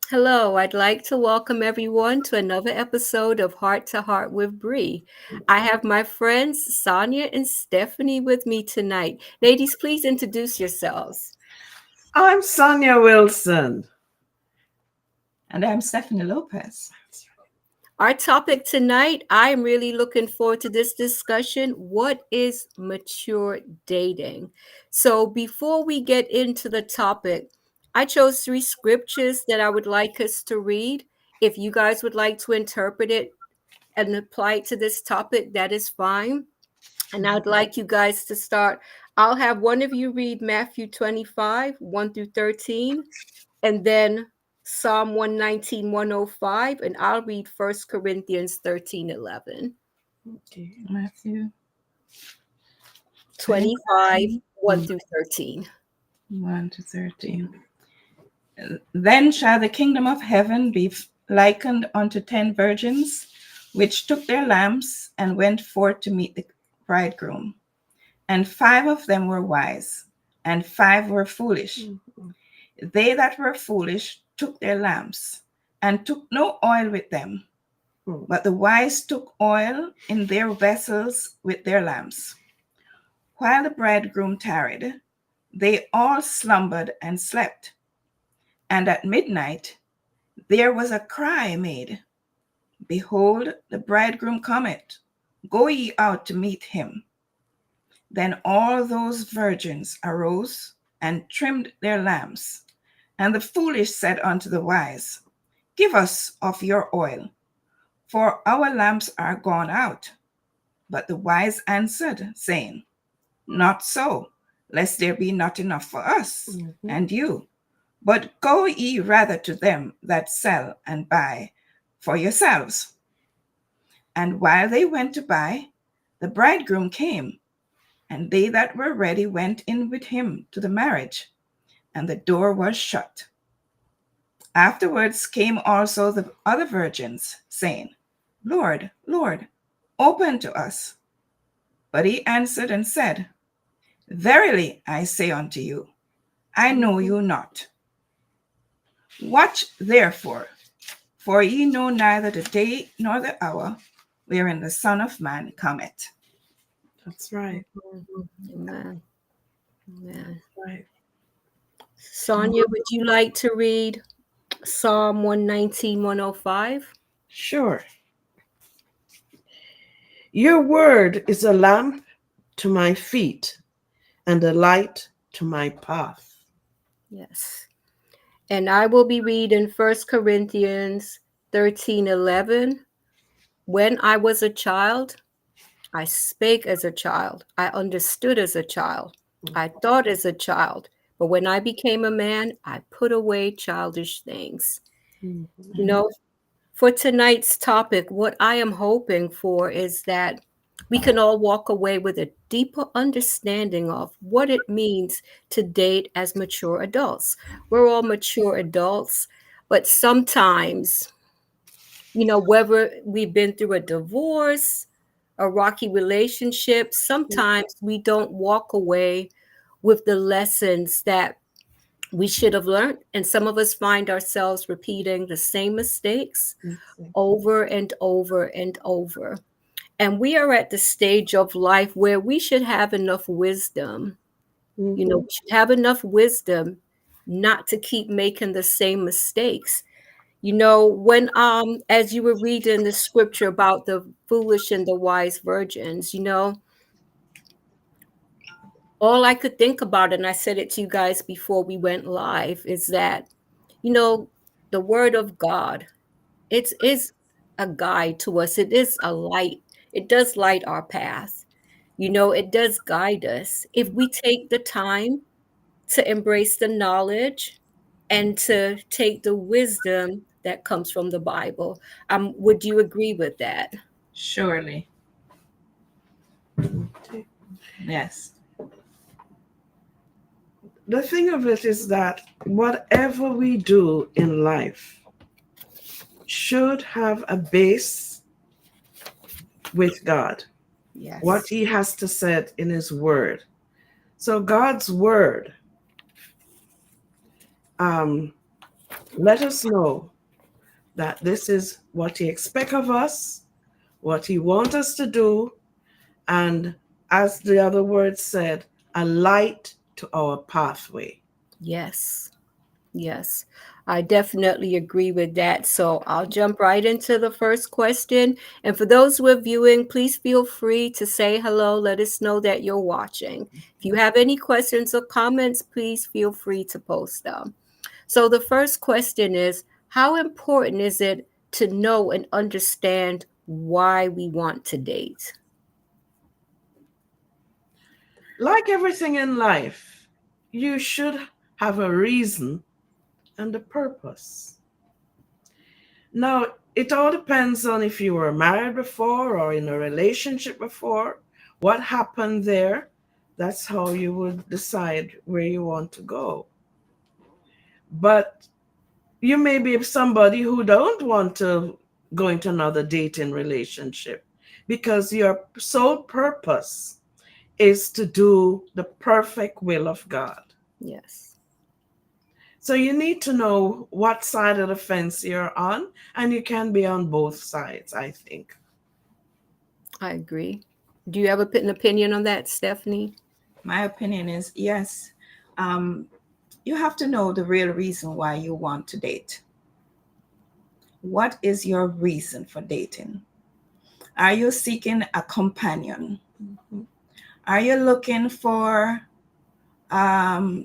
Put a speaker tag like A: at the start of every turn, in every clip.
A: Hello, I'd like to welcome everyone to another episode of Heart to Heart with Bree. I have my friends Sonia and Stephanie with me tonight. Ladies, please introduce yourselves.
B: I'm Sonia Wilson.
C: And I'm Stephanie Lopez.
A: Our topic tonight, I'm really looking forward to this discussion. What is mature dating? So, before we get into the topic, I chose three scriptures that I would like us to read. If you guys would like to interpret it and apply it to this topic, that is fine. And I'd like you guys to start. I'll have one of you read Matthew 25, 1 through 13, and then Psalm 119, 105, and I'll read 1 Corinthians 13, 11.
B: Okay.
C: Matthew
A: 25,
C: 25,
A: 1 through 13.
C: 1 to 13. Then shall the kingdom of heaven be likened unto 10 virgins, which took their lamps and went forth to meet the bridegroom. And 5 of them were wise, and 5 were foolish. They that were foolish took their lamps, and took no oil with them. But the wise took oil in their vessels with their lamps. While the bridegroom tarried, they all slumbered and slept. And at midnight there was a cry made, Behold, the bridegroom cometh, go ye out to meet him. Then all those virgins arose and trimmed their lamps. And the foolish said unto the wise, Give us of your oil, for our lamps are gone out. But the wise answered, saying, Not so, lest there be not enough for us and you. But go ye rather to them that sell and buy for yourselves. And while they went to buy, the bridegroom came, and they that were ready went in with him to the marriage, and the door was shut. Afterwards came also the other virgins, saying, Lord, Lord, open to us. But he answered and said, Verily I say unto you, I know you not. Watch therefore, for ye know neither the day nor the hour wherein the Son of Man cometh.
B: That's right.
A: Amen. Amen.
B: Right.
A: Sonia, would you like to read Psalm 119, 105?
B: Sure. Your word is a lamp to my feet and a light to my path.
A: Yes. And I will be reading 1 Corinthians 13, 11. When I was a child, I spake as a child. I understood as a child. I thought as a child. But when I became a man, I put away childish things. You know, for tonight's topic, what I am hoping for is that we can all walk away with a deeper understanding of what it means to date as mature adults. We're all mature adults, but sometimes, whether we've been through a divorce, a rocky relationship, sometimes we don't walk away with the lessons that we should have learned. And some of us find ourselves repeating the same mistakes over and over and over. And we are at the stage of life where we should have enough wisdom. We should have enough wisdom not to keep making the same mistakes. When as you were reading the scripture about the foolish and the wise virgins, all I could think about, and I said it to you guys before we went live, is that, the word of God, it is a guide to us. It is a light. It does light our path. It does guide us. If we take the time to embrace the knowledge and to take the wisdom that comes from the Bible. Would you agree with that?
C: Surely.
B: Okay.
C: Yes.
B: The thing of it is that whatever we do in life should have a base with God, what
A: Yes.
B: he has to say in his word. So God's word, um, let us know that this is what he expects of us, what he wants us to do, and as the other word said, a light to our pathway.
A: Yes. Yes, I definitely agree with that. So I'll jump right into the first question. And for those who are viewing, please feel free to say hello. Let us know that you're watching. If you have any questions or comments, please feel free to post them. So the first question is, how important is it to know and understand why we want to date?
B: Like everything in life, you should have a reason and a purpose. Now, it all depends on if you were married before or in a relationship before, what happened there. That's how you would decide where you want to go. But you may be somebody who don't want to go into another dating relationship because your sole purpose is to do the perfect will of God.
A: Yes,
B: So you need to know what side of the fence you're on, and you can be on both sides, I think.
A: I agree. Do you have an opinion on that, Stephanie?
C: My opinion is yes. Um, you have to know the real reason why you want to date. What is your reason for dating? Are you seeking a companion?
B: Mhm.
C: Are you looking for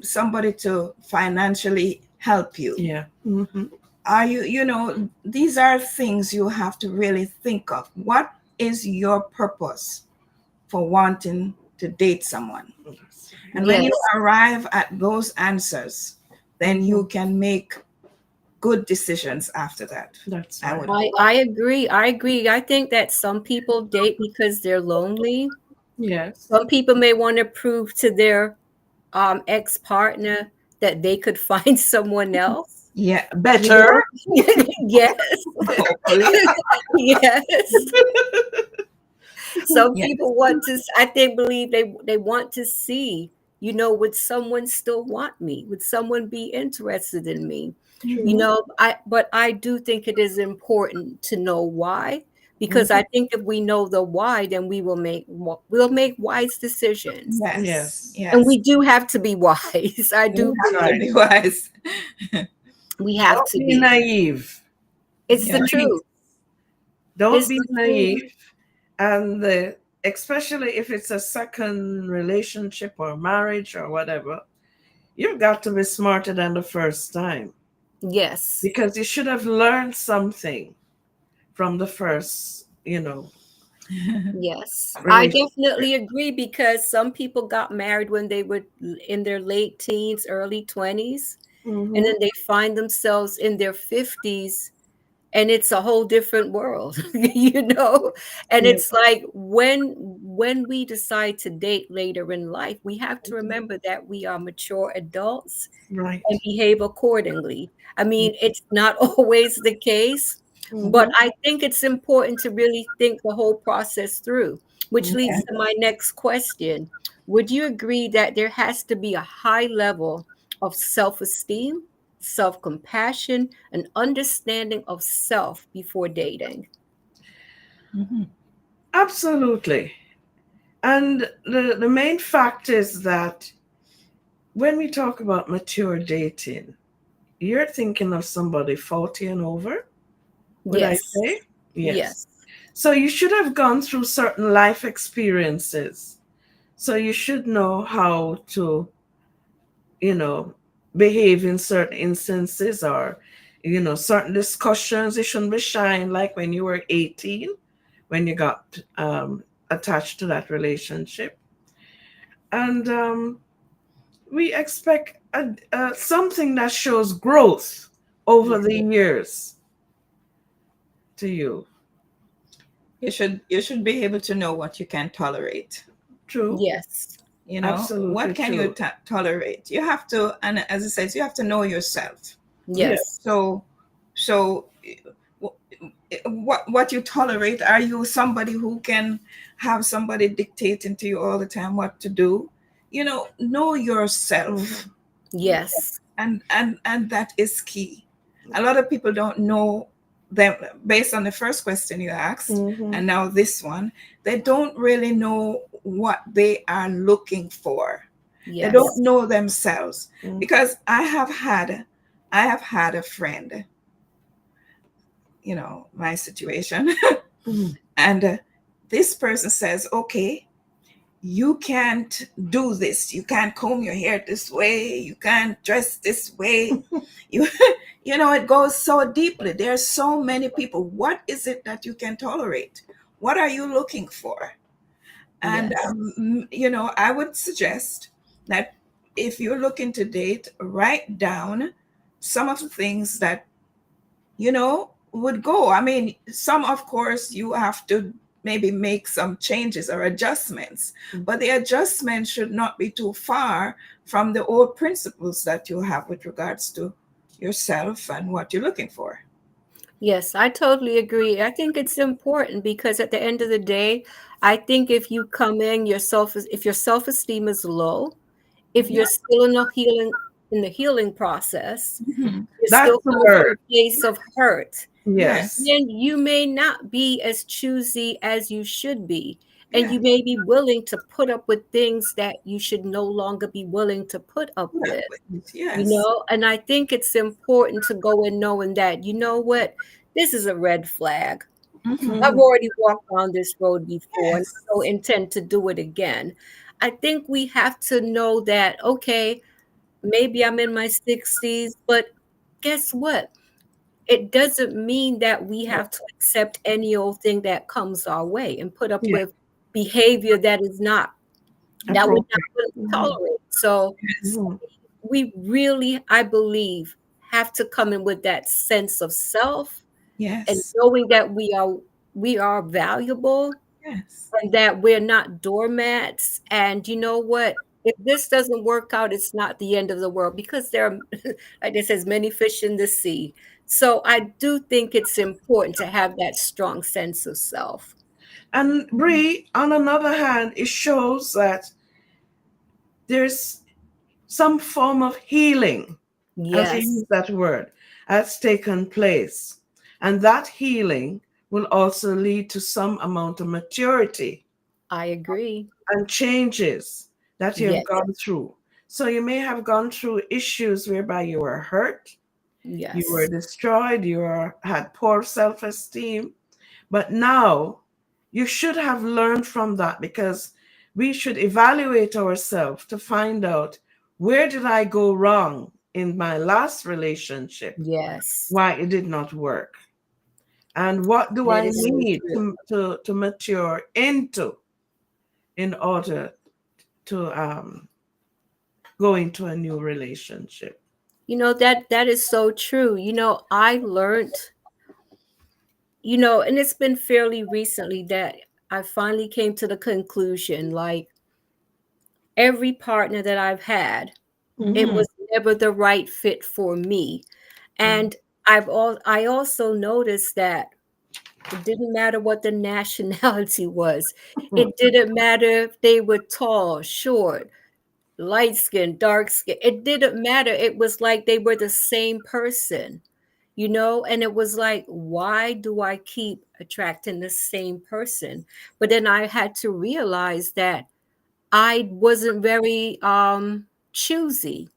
C: somebody to financially help you?
B: Yeah. Hmm.
C: Are you, these are things you have to really think of. What is your purpose for wanting to date someone? And when you
A: Yes.
C: arrive at those answers, then you can make good decisions after that.
B: That's
C: I
B: right.
C: would hope.
A: I agree. I agree. I think that some people date because they're lonely.
B: Yes.
A: Some people may want to prove to their ex-partner that they could find someone else.
C: Yeah,
A: You
B: Better.
A: know? Yes.
C: hopefully.
A: Yes. Some
C: Yes.
A: people want to, I think, believe they want to see, would someone still want me? Would someone be interested in me?
C: Mhm.
B: True.
A: But I do think it is important to know why, because
C: Mhm.
A: I think if we know the why, then we'll make wise decisions.
C: Yes.
B: Yes.
A: And
C: Yes.
A: we do have to be wise. I
C: You
A: do
B: That's
C: have to
A: believe
B: right.
C: be wise.
A: we have
B: Don't
A: to
B: be
A: be.
B: naive.
A: It's the
C: Yeah.
B: Please.
A: truth.
B: Don't
A: It's
B: be
A: the truth.
B: naive. And especially if it's a second relationship or marriage or whatever, you've got to be smarter than the first time
A: Yes.
B: because you should have learned something from the first,
A: Yes, I
B: relationship.
A: definitely agree because some people got married when they were in their late teens, early 20s, and
B: Hmm.
A: then they find themselves in their 50s and it's a whole different world, And
B: Yeah.
A: it's like when we decide to date later in life, we have to remember that we are mature adults and
B: Right.
A: behave accordingly. I mean, it's not always the case, but
B: Hmm.
A: I think it's important to really think the whole process through, which leads to my next question. Would you agree that there has to be a high level of self esteem, self compassion, and understanding of self before dating?
C: Mhm.
B: Absolutely. And the main fact is that when we talk about mature dating, you're thinking of somebody 40 and over, would I
A: Yes,
B: say? Yes.
A: yes,
B: So you should have gone through certain life experiences. So you should know how to, you know, behave in certain instances or, certain discussions. You shouldn't be shy like when you were 18, when you got attached to that relationship. And we expect something that shows growth over
A: yes,
B: the years to you.
C: You should be able to know what you can tolerate.
B: True.
A: yes,
B: Absolutely
C: What can you
B: true.
C: tolerate? You have to, and as it says, you have to know yourself.
B: Yeah.
A: yes,
C: So what you tolerate, are you somebody who can have somebody dictating to you all the time what to do? Know yourself.
B: Mhm.
A: yes,
C: And that is key. A lot of people don't know them based on the first question you asked,
B: Mm-hmm.
C: and now this one. They don't really know what they are looking for. They don't
A: Yes.
C: know themselves.
B: Mm-hmm.
C: Because I have had a friend, my situation, and this person says, okay, you can't do this. You can't comb your hair this way. You can't dress this way. You, it goes so deeply. There are so many people. What is it that you can tolerate? What are you looking for? And,
A: Yes.
C: I would suggest that if you're looking to date, write down some of the things that would go. I mean, some, of course, you have to maybe make some changes or adjustments, but the adjustment should not be too far from the old principles that you have with regards to yourself and what you're looking for.
A: Yes, I totally agree. I think it's important because at the end of the day, I think if you come in if your self-esteem is low, if
C: Yeah.
A: you're still in the healing process,
C: Mhm.
A: you're
B: That's
A: still
B: the
A: coming from
B: word.
A: a place of hurt,
B: Yes.
C: Yes.
A: then you may not be as choosy as you should be. And
C: Yeah.
A: you may be willing to put up with things that you should no longer be willing to put up
C: Put up
A: with.
C: with it. Yes.
A: And I think it's important to go in knowing that, you know what, this is a red flag.
C: Hmm.
A: I've
B: Mm-hmm.
A: already walked on this road before and
C: Yes.
A: I don't intend to do it again. I think we have to know that, okay, maybe I'm in my 60s, but guess what? It doesn't mean that we have to accept any old thing that comes our way and put up
B: Yeah.
A: with behavior that we're not
B: Appropriate.
A: going to
B: Mm-hmm.
A: tolerate. So
C: Yes.
B: Mm-hmm.
A: we really, I believe, have to come in with that sense of self and
C: Yes.
A: knowing that we are valuable
C: Yes.
A: and that we're not doormats. And you know what? If this doesn't work out, it's not the end of the world because there are, like it says, many fish in the sea. So I do think it's important to have that strong sense of self.
B: And Bree, on another hand, it shows that there's some form of healing, as you
A: Yes,
B: use that word, has taken place. And that healing will also lead to some amount of maturity
A: I agree.
B: and changes that you have
A: Yes,
B: gone through. So you may have gone through issues whereby you were hurt, you were
A: yes,
B: destroyed, had poor self esteem, but now you should have learned from that because we should evaluate ourselves to find out where did I go wrong in my last relationship,
A: yes.
B: why it did not work, and what do
A: That
B: I
A: is so
B: need
A: true.
B: to mature into in order to go into a new relationship.
A: That is so true. I learned, and it's been fairly recently that I finally came to the conclusion, like every partner that I've had, it
B: Mm-hmm.
A: was never the right fit for me. And I also noticed that it didn't matter what the nationality was. It didn't matter if they were tall, short, light skin, dark skin. It didn't matter. It was like they were the same person. And it was like, why do I keep attracting the same person? But then I had to realize that I wasn't very choosy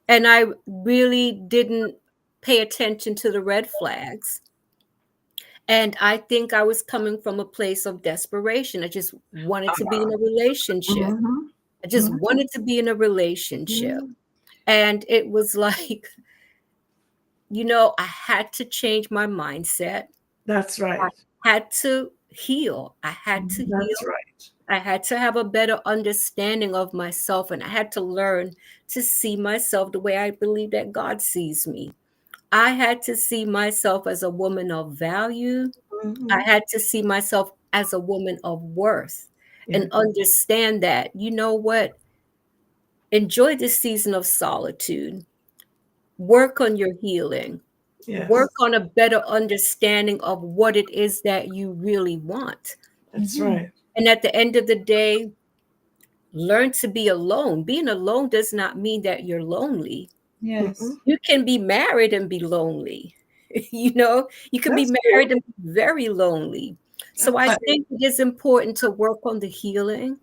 A: and I really didn't pay attention to the red flags. And I think I was coming from a place of desperation. I just wanted to be in a relationship.
B: Mm-hmm.
A: I just wanted to be in a relationship.
B: Mm-hmm.
A: And it was like, I had to change my mindset.
B: That's
A: I
B: right.
A: had to heal. I had to
B: That's
A: heal.
B: right.
A: I had to have a better understanding of myself, and I had to learn to see myself the way I believe that God sees me. I had to see myself as a woman of value. I
B: Mm-hmm.
A: had to see myself as a woman of worth and
B: Yes.
A: understand that, you know what? Enjoy this season of solitude. Work on your healing.
B: Yes.
A: Work on a better understanding of what it is that you really want.
B: That's
C: Hmm.
B: right.
A: And at the end of the day, learn to be alone. Being alone does not mean that you're lonely.
C: Yes.
B: Mm-mm.
A: You can be married and be lonely. You can be
B: That's true.
A: married and be very lonely. So I
C: But
A: think it is important to work on the healing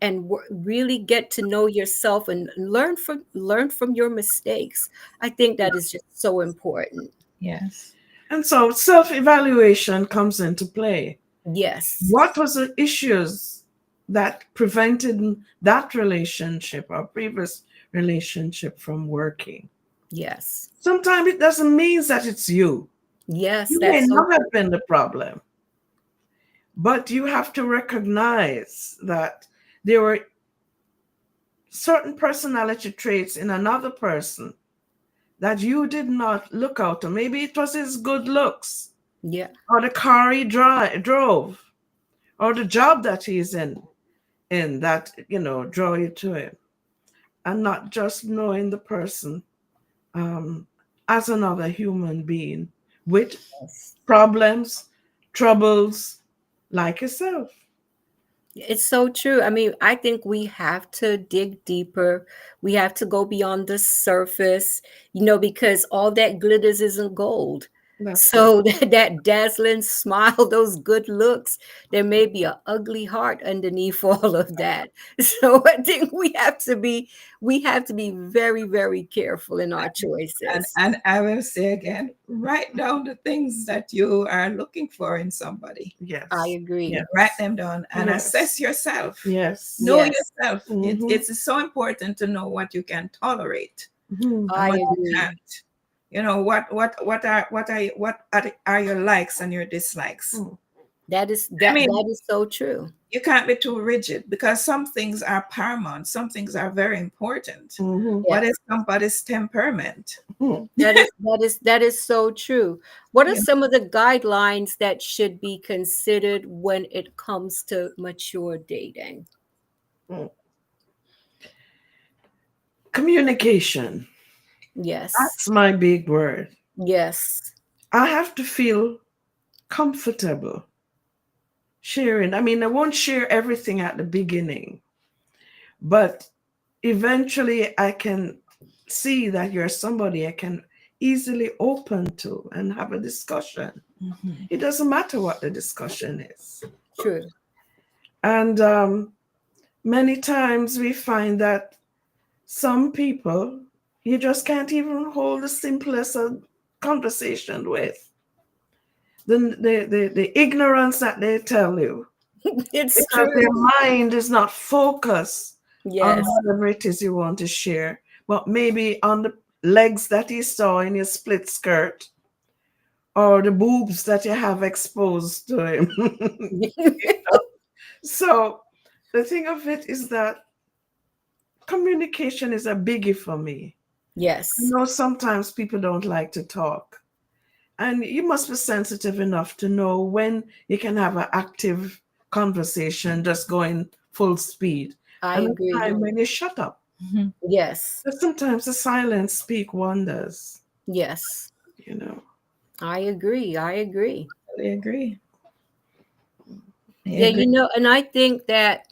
A: and really get to know yourself and learn from your mistakes. I think that is just so important.
C: yes,
B: And so self-evaluation comes into play.
A: Yes.
B: What was the issues that prevented that relationship or previous relationship from working?
A: Yes.
B: Sometimes it doesn't mean that it's you.
A: Yes,
B: You may
A: that's so
B: not have
A: true.
B: been the problem, but you have to recognize that there were certain personality traits in another person that you did not look out to. Maybe it was his good looks,
A: Yeah.
B: or the car he drove, or the job that he's in that draw you to him, and not just knowing the person um, as another human being with
A: Yes.
B: problems, troubles, like yourself.
A: It's so true. I mean, I think we have to dig deeper. We have to go beyond the surface, because all that glitters isn't gold.
B: That's it.
A: So that dazzling smile, those good looks, there may be an ugly heart underneath all of that. So I think we have to be very, very careful in our
C: and
A: choices.
C: and I will say again, write down the things that you are looking for in somebody.
A: I
B: Yes.
A: agree.
C: Write
B: Yes.
C: them down and assess
B: Yes.
C: yourself.
B: Yes.
C: Know
A: Yes,
C: yourself.
B: Mm-hmm.
C: It's so important to know what you can tolerate
B: Mm-hmm.
C: and
A: I
C: what you
A: agree.
C: can't. What are your likes and your dislikes.
A: That is
C: I
A: that
C: mean,
A: that is so true.
C: you can't be too rigid because some things are paramount, some things are very important.
B: Mm-hmm.
C: What
A: Yes.
C: is somebody's temperament?
B: Mm-hmm.
A: That is so true. What are
C: You
A: some of the guidelines that should be considered when it comes to mature dating?
B: Communication.
A: Yes.
B: That's my big word.
A: Yes.
B: I have to feel comfortable sharing. I mean, I won't share everything at the beginning, but eventually I can see that you're somebody I can easily open to and have a discussion.
C: Mhm.
B: It doesn't matter what the discussion is.
A: True.
B: And many times we find that some people you just can't even hold the simplest of conversation with. The ignorance that they tell you
A: It's
B: because
A: true.
B: their mind is not focused on
A: Yes.
B: whatever it is you want to share, but maybe on the legs that he saw in your split skirt or the boobs that you have exposed to him. So the thing of it is that communication is a biggie for me. I
A: Yes.
B: know sometimes people don't like to talk, and you must be sensitive enough to know when you can have an active conversation just going full speed
A: I
B: and a
A: agree.
B: time when you shut up.
C: Mhm.
A: Yes.
B: But sometimes the silence speak wonders,
A: Yes.
B: you know.
A: I agree. I agree.
C: I agree. I
A: Yeah,
C: agree.
A: and I think that,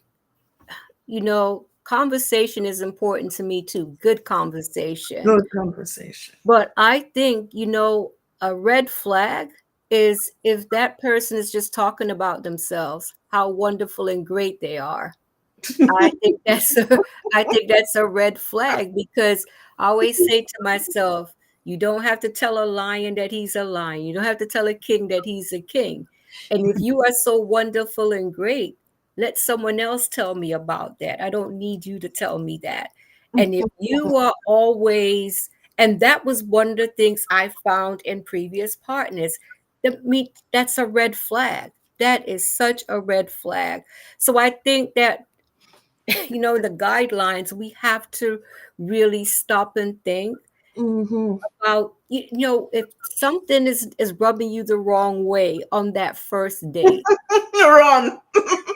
A: conversation is important to me too. Good conversation.
B: Good conversation.
A: But I think, a red flag is if that person is just talking about themselves, how wonderful and great they are. I think that's a, I think that's a red flag because I always say to myself, you don't have to tell a lion that he's a lion. You don't have to tell a king that he's a king. And if you are so wonderful and great, let someone else tell me about that. I don't need you to tell me that. And if you are always, and that was one of the things I found in previous partners, that's a red flag. That is such a red flag. So I think that the guidelines, we have to really stop and think
B: Hmm.
A: about, if something is rubbing you the wrong way on that first date,
B: Run.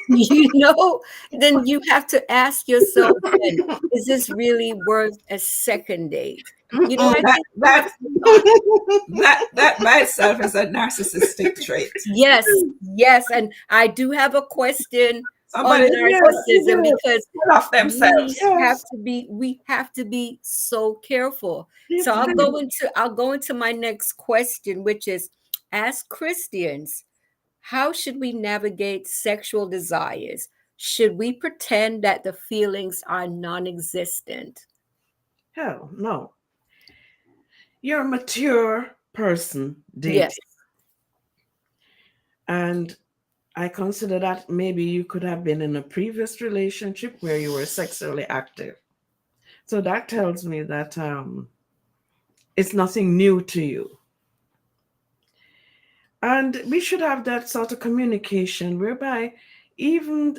A: you know, then you have to ask yourself, then, is this really worth a second date?
B: Mm-mm.
A: I
C: That
A: think we have
C: that
A: to stop.
C: that by itself is a narcissistic trait.
A: Yes, yes. And I do have a question on
C: Somebody
B: Yeah, you
A: narcissism,
B: did.
A: because
C: pull off themselves.
B: Yes,
A: we have to be so careful.
B: you
A: So
B: did.
A: I'll go into my next question, which is, as Christians, how should we navigate sexual desires? Should we pretend that the feelings are non-existent?
B: Hell, no. You're a mature person
A: Yes.
B: dating. And I consider that maybe you could have been in a previous relationship where you were sexually active. So that tells me that it's nothing new to you. And we should have that sort of communication whereby, even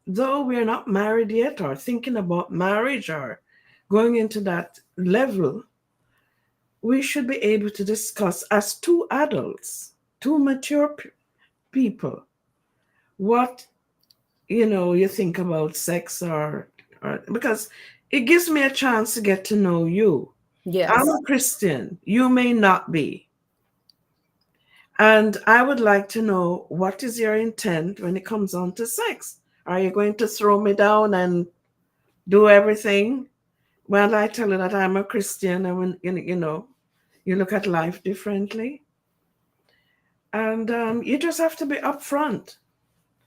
B: though we're not married yet or thinking about marriage or going into that level, we should be able to discuss as two adults, two mature people, what you think about sex, or because it gives me a chance to get to know you. I'm
A: Yes.
B: a Christian, you may not be, and I would like to know what is your intent when it comes on to sex. Are you going to throw me down and do everything? Well, I tell you that I'm a Christian, and when you look at life differently, and you just have to be upfront.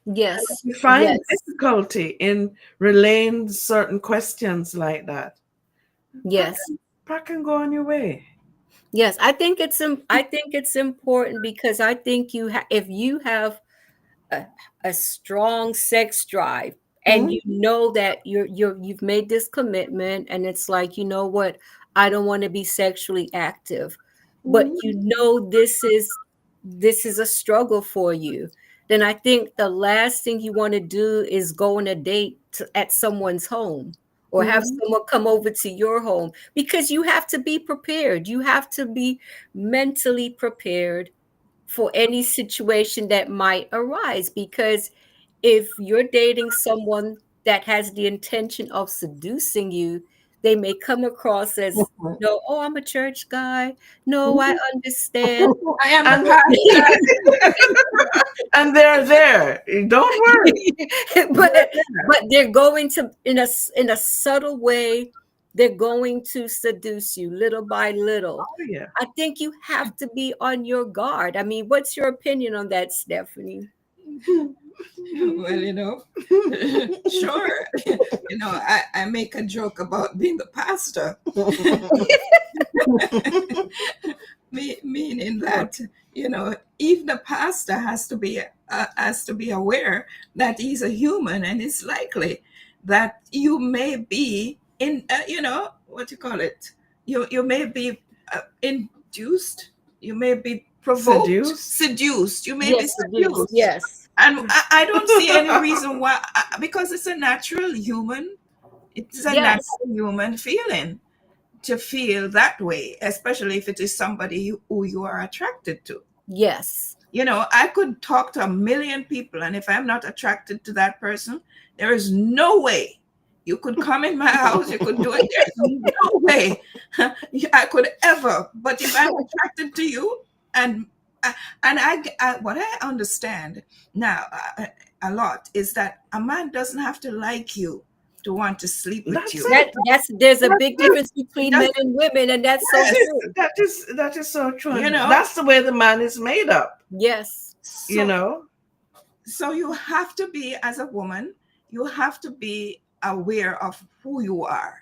B: If
A: Yes.
B: you find
A: Yes.
B: difficulty in relaying certain questions like that, pack,
A: Yes.
B: pack and go on your way.
A: Yes. I think it's important, because I think if you have a, a strong sex drive, and
B: Mhm,
A: you know that you've made this commitment, and it's like, you know what, I don't want to be sexually active, but
B: mhm,
A: you know this is a struggle for you, then I think the last thing you want to do is go on a date at someone's home, or have
B: mhm,
A: someone come over to your home, because you have to be prepared. You have to be mentally prepared for any situation that might arise, because if you're dating someone that has the intention of seducing you, they may come across as,
B: mhm,
A: no, oh, I'm a church guy, no, I
B: mhm.
A: understand.
C: I am the
B: and
C: pastor.
B: and they're there. Don't worry.
A: but
B: They're there.
A: but they're going to, in a subtle way, they're going to seduce you little by little.
B: Oh yeah.
A: I think you have to be on your guard. I mean, what's your opinion on that, Stephanie?
C: Well, sure. I make a joke about being the pastor, meaning that even the pastor has to be aware that he's a human, and it's likely that you may be in what you call it, you may be induced, you may be provoked,
B: Seduced.
C: seduced, you may be
A: Yes, seduce.
C: seduced.
A: Yes.
C: And I don't see any reason why, because it's a natural human, it's a
A: Yes.
C: natural human feeling to feel that way, especially if it is somebody who you are attracted to.
A: Yes.
C: I could talk to a million people, and if I'm not attracted to that person, there is no way you could come in my house, you could do it. There's no way I could ever. But if I'm attracted to you, and what I understand now a lot is that a man doesn't have to like you to want to sleep with
B: That's
C: you.
B: it.
A: There's a
B: That's
A: big
B: it.
A: difference
C: It
A: between men
C: doesn't.
A: and women, and that's so
B: That
C: Yes.
B: is
A: true.
B: that is so true.
C: You
B: And
C: know.
B: that's the way the man is made up.
A: Yes.
B: You
C: So
B: know.
C: so you have to be, as a woman, you have to be aware of who you are.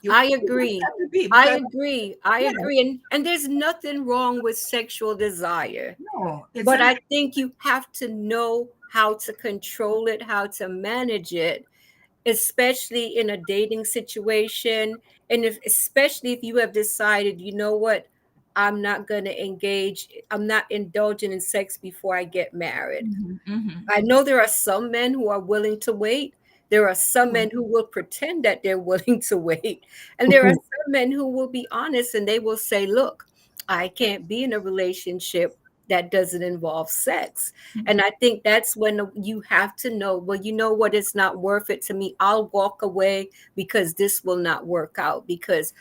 C: You
A: I
C: just
A: agree.
C: have to be,
A: I
C: because
A: agree. I
C: yeah,
A: agree. And there's nothing wrong with sexual desire.
C: no, it's
A: But
C: an
A: I think you have to know how to control it, how to manage it, especially in a dating situation. And especially if you have decided, you know what, I'm not indulging in sex before I get married.
C: Mhm, mhm.
A: I know there are some men who are willing to wait. There are some men who will pretend that they're willing to wait. And there are some men who will be honest, and they will say, look, I can't be in a relationship that doesn't involve sex. And I think that's when you have to know, well, you know what, it's not worth it to me. I'll walk away, because this will not work out, because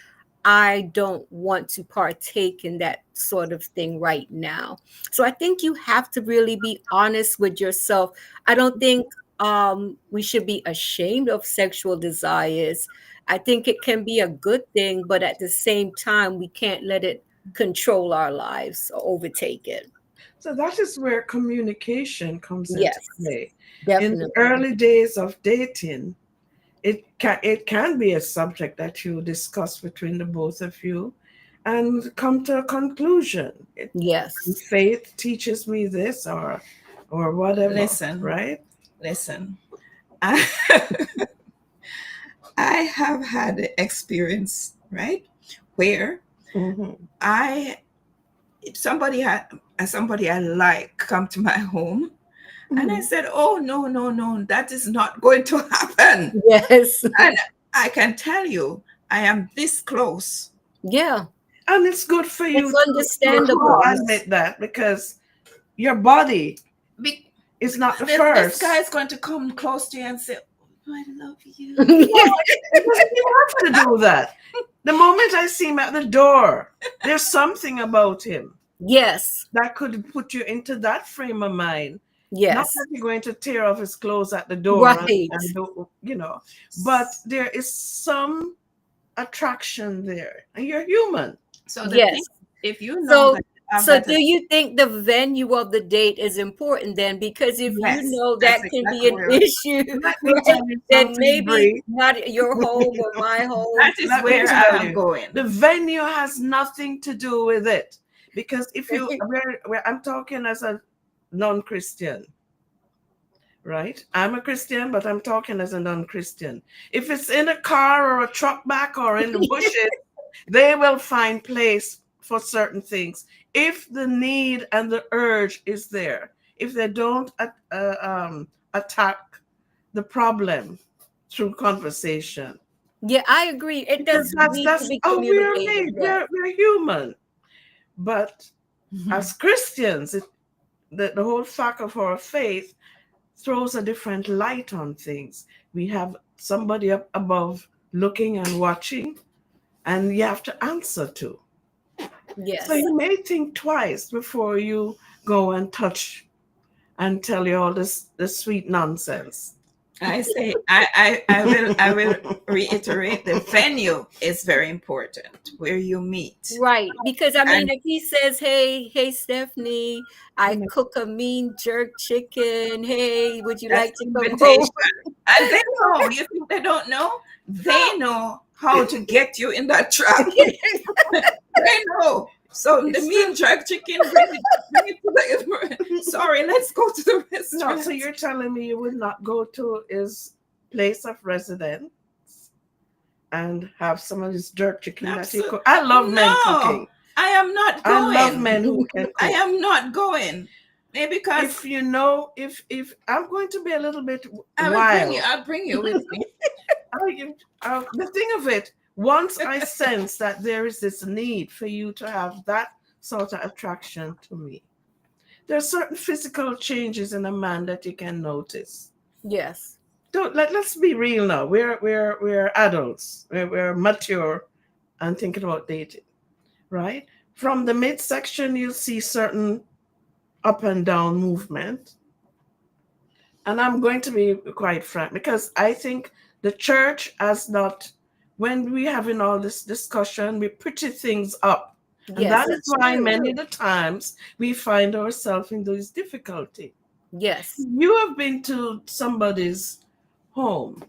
A: I don't want to partake in that sort of thing right now. So I think you have to really be honest with yourself. I don't think we should be ashamed of sexual desires. I think it can be a good thing, but at the same time, we can't let it control our lives or overtake it.
B: So that is where communication comes into
A: Yes,
B: play. In the
A: definitely.
B: early days of dating, it can be a subject that you discuss between the both of you and come to a conclusion.
A: Yes.
B: Faith teaches me this or whatever,
C: Listen,
B: right?
C: listen. I, I have had experience, right, where
B: Hmm.
C: I if somebody I like come to my home, and I
B: Hmm.
C: said, "Oh no, no, no, that is not going to happen."
A: Yes.
C: And I can tell you, I am this close.
A: Yeah.
B: And it's good for
A: It's
B: you to
A: understandable.
B: admit that because your body
C: Be-
B: is not the
C: this guy
B: first.
C: is going to come close to you and say, "Oh, I love you."
B: No, it doesn't even have to do that. The moment I see him at the door, there's something about him
A: Yes.
B: that could put you into that frame of mind. Not
A: Yes.
B: that you're going to tear off his clothes at the door
A: Right.
B: and do, but there is some attraction there, and you're human.
C: So the thing,
A: Yes.
C: if you know
A: So,
C: that you have
A: so
C: that,
A: do you think the venue of the date is important then? Because if you
C: yes,
A: know
C: that's
A: that can be
C: exactly
A: an
C: where
A: issue,
B: Let me tell
A: right?
B: you
A: Then
B: something,
A: maybe
B: Bree.
A: not your home or my home.
C: that is
B: Let me
C: where
B: tell
C: I am
B: you,
C: going.
B: the venue has nothing to do with it. Because if you, where I'm talking as a non-Christian, right? I'm a Christian, but I'm talking as a non-Christian. If it's in a car or a truck back or in the bushes, they will find place for certain things if the need and the urge is there. If they don't attack the problem through conversation,
A: Yeah, I agree. It
B: because
A: does
B: that's
A: need to
B: that's
A: be
B: how we are
A: communicated.
B: made.
A: Yes.
B: We're human, but
C: Mhm.
B: as Christians, the whole fact of our faith throws a different light on things. We have somebody up above looking and watching, and you have to answer to. So
A: Yes.
B: you may think twice before you go and touch and tell you all this sweet nonsense.
C: I say I will reiterate, the venue is very important where you meet.
A: Right. Because I mean,
C: And
A: if he says, hey, Stephanie, I cook a mean jerk chicken. Hey, would you
C: that's
A: like to come
C: invitation.
A: over?
C: And they know, you think they don't know? They know how to get you in that trap. They know. So the
B: It's
C: mean jerk chicken, bring it to the sorry, let's go to the
B: no, so
C: restaurant.
B: you're telling me you would not go to his place of residence and have some of this jerk chicken that he
C: Absolutely.
B: cook. I love men
C: No,
B: cooking.
C: I am not
B: I love
C: going.
B: men who can
C: I
B: cook.
C: am not going. Maybe because
B: If you know, if I'm going to be a little bit
C: I will bring you.
B: wild,
C: I'll bring you with me.
B: the thing of it, once I sense that there is this need for you to have that sort of attraction to me, there are certain physical changes in a man that you can notice.
A: Yes.
B: Let's be real now. We're adults. We're mature and thinking about dating, right? From the midsection, you'll see certain up and down movement. And I'm going to be quite frank because I think the church has not, when we having all this discussion, we pretty things up. And
A: Yes,
B: that is
A: it's
B: why
A: true.
B: many of the times we find ourselves in those difficulty.
A: Yes.
B: You have been to somebody's home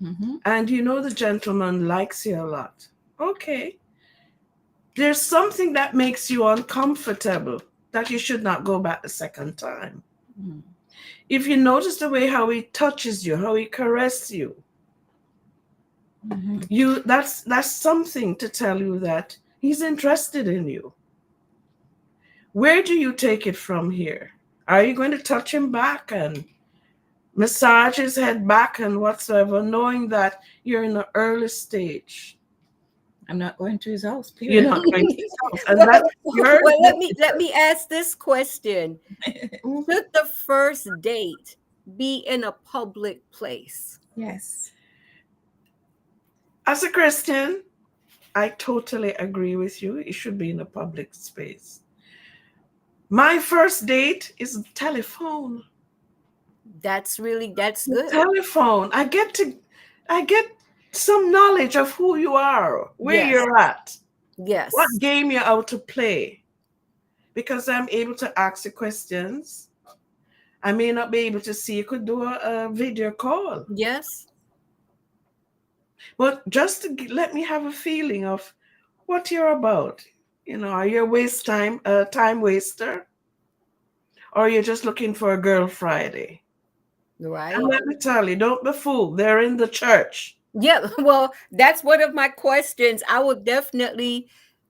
C: Mhm.
B: and you know the gentleman likes you a lot. Okay. There's something that makes you uncomfortable that you should not go back the second time.
C: Mhm.
B: If you notice the way how he touches you, how he caresses you,
C: Mhm.
B: that's something to tell you that he's interested in you. Where do you take it from here? Are you going to touch him back and massage his head back and whatsoever, knowing that you're in the early stage?
C: I'm not going to his house,
B: You're
C: period.
B: not going to his house, and
A: Well,
B: that you're
A: well, let me ask this question.
B: Mhm.
A: Should the first date be in a public place?
C: Yes.
B: As a Christian, I totally agree with you. It should be in a public space. My first date is telephone.
A: That's
B: The
A: good.
B: telephone. I get some knowledge of who you are, where
A: Yes.
B: you're at, what
A: Yes.
B: game you're out to play. Because I'm able to ask you questions. I may not be able to see. You could do a video call,
A: Yes.
B: but just to let me have a feeling of what you're about. Are you a time waster, or you're just looking for a girl Friday? And
A: Right.
B: let me tell you, don't be fooled. They're in the church.
A: Yeah, well, that's one of my questions. I will definitely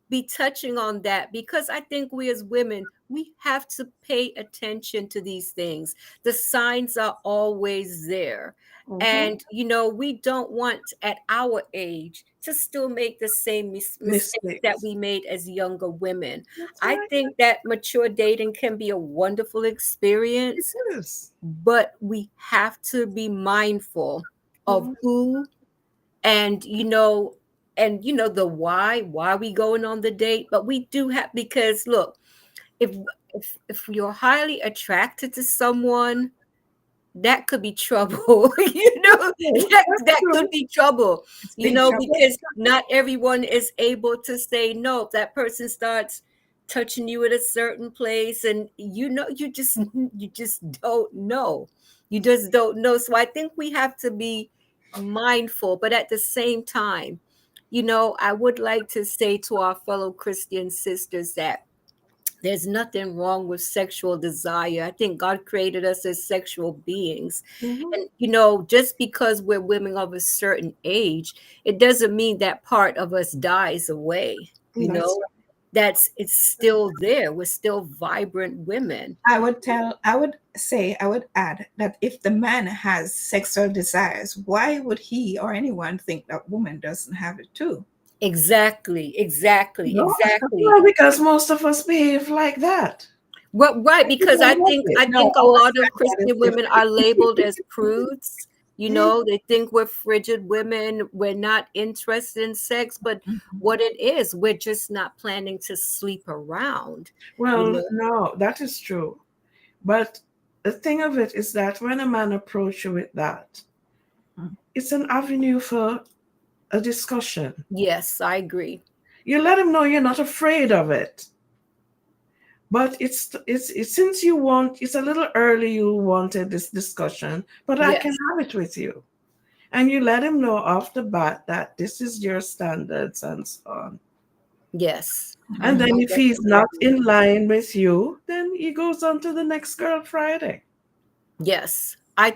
A: be touching on that because I think we as women, we have to pay attention to these things. The signs are always there.
B: Hmm.
A: And, we don't want at our age to still make the same mistakes that
B: Mistakes.
A: we made as younger women.
B: That's
A: I
B: right.
A: think that mature dating can be a wonderful
B: It
A: experience,
B: is.
A: but we have to be mindful of
B: Mhm.
A: who and the why we going on the date, but we do have, because look, if if you're highly attracted to someone, that could be trouble. that
B: That's
A: that could
B: true.
A: be trouble,
C: It's big trouble.
A: because not everyone is able to say no. If that person starts touching you at a certain place, and you just don't know. You just don't know. So I think we have to be mindful, but at the same time, I would like to say to our fellow Christian sisters that there's nothing wrong with sexual desire. I think God created us as sexual beings.
B: Hmm.
A: And, just because we're women of a certain age, it doesn't mean that part of us dies away.
B: That's
A: It's still there. We're still vibrant women.
C: I would add that if the man has sexual desires, why would he or anyone think that woman doesn't have it too?
A: Exactly, exactly,
B: no.
A: exactly.
B: Well, because most of us behave like that.
A: Well, right,
B: I
A: because I
B: can't help
A: think
B: it.
A: I
C: No,
A: think a
C: our
A: lot of
C: standard is
A: Christian women
C: different.
A: are labeled as prudes.
B: Mhm.
A: They think we're frigid women. We're not interested in sex, but
C: Mhm.
A: what it is, we're just not planning to sleep around. You
B: Well,
A: know,
B: no, that is true. But the thing of it is that when a man approaches you with that, it's an avenue for a discussion.
A: yes, I agree.
B: You let him know you're not afraid of it. But it's since you want, it's a little early you wanted this discussion, but I can
A: Yes,
B: have it with you. And you let him know off the bat that this is your standards and so on.
A: yes,
B: And
C: Mhm.
B: then
A: I
B: if he's
A: definitely
B: not
A: agree.
B: in line with you, then he goes on to the next girl Friday.
A: Yes, I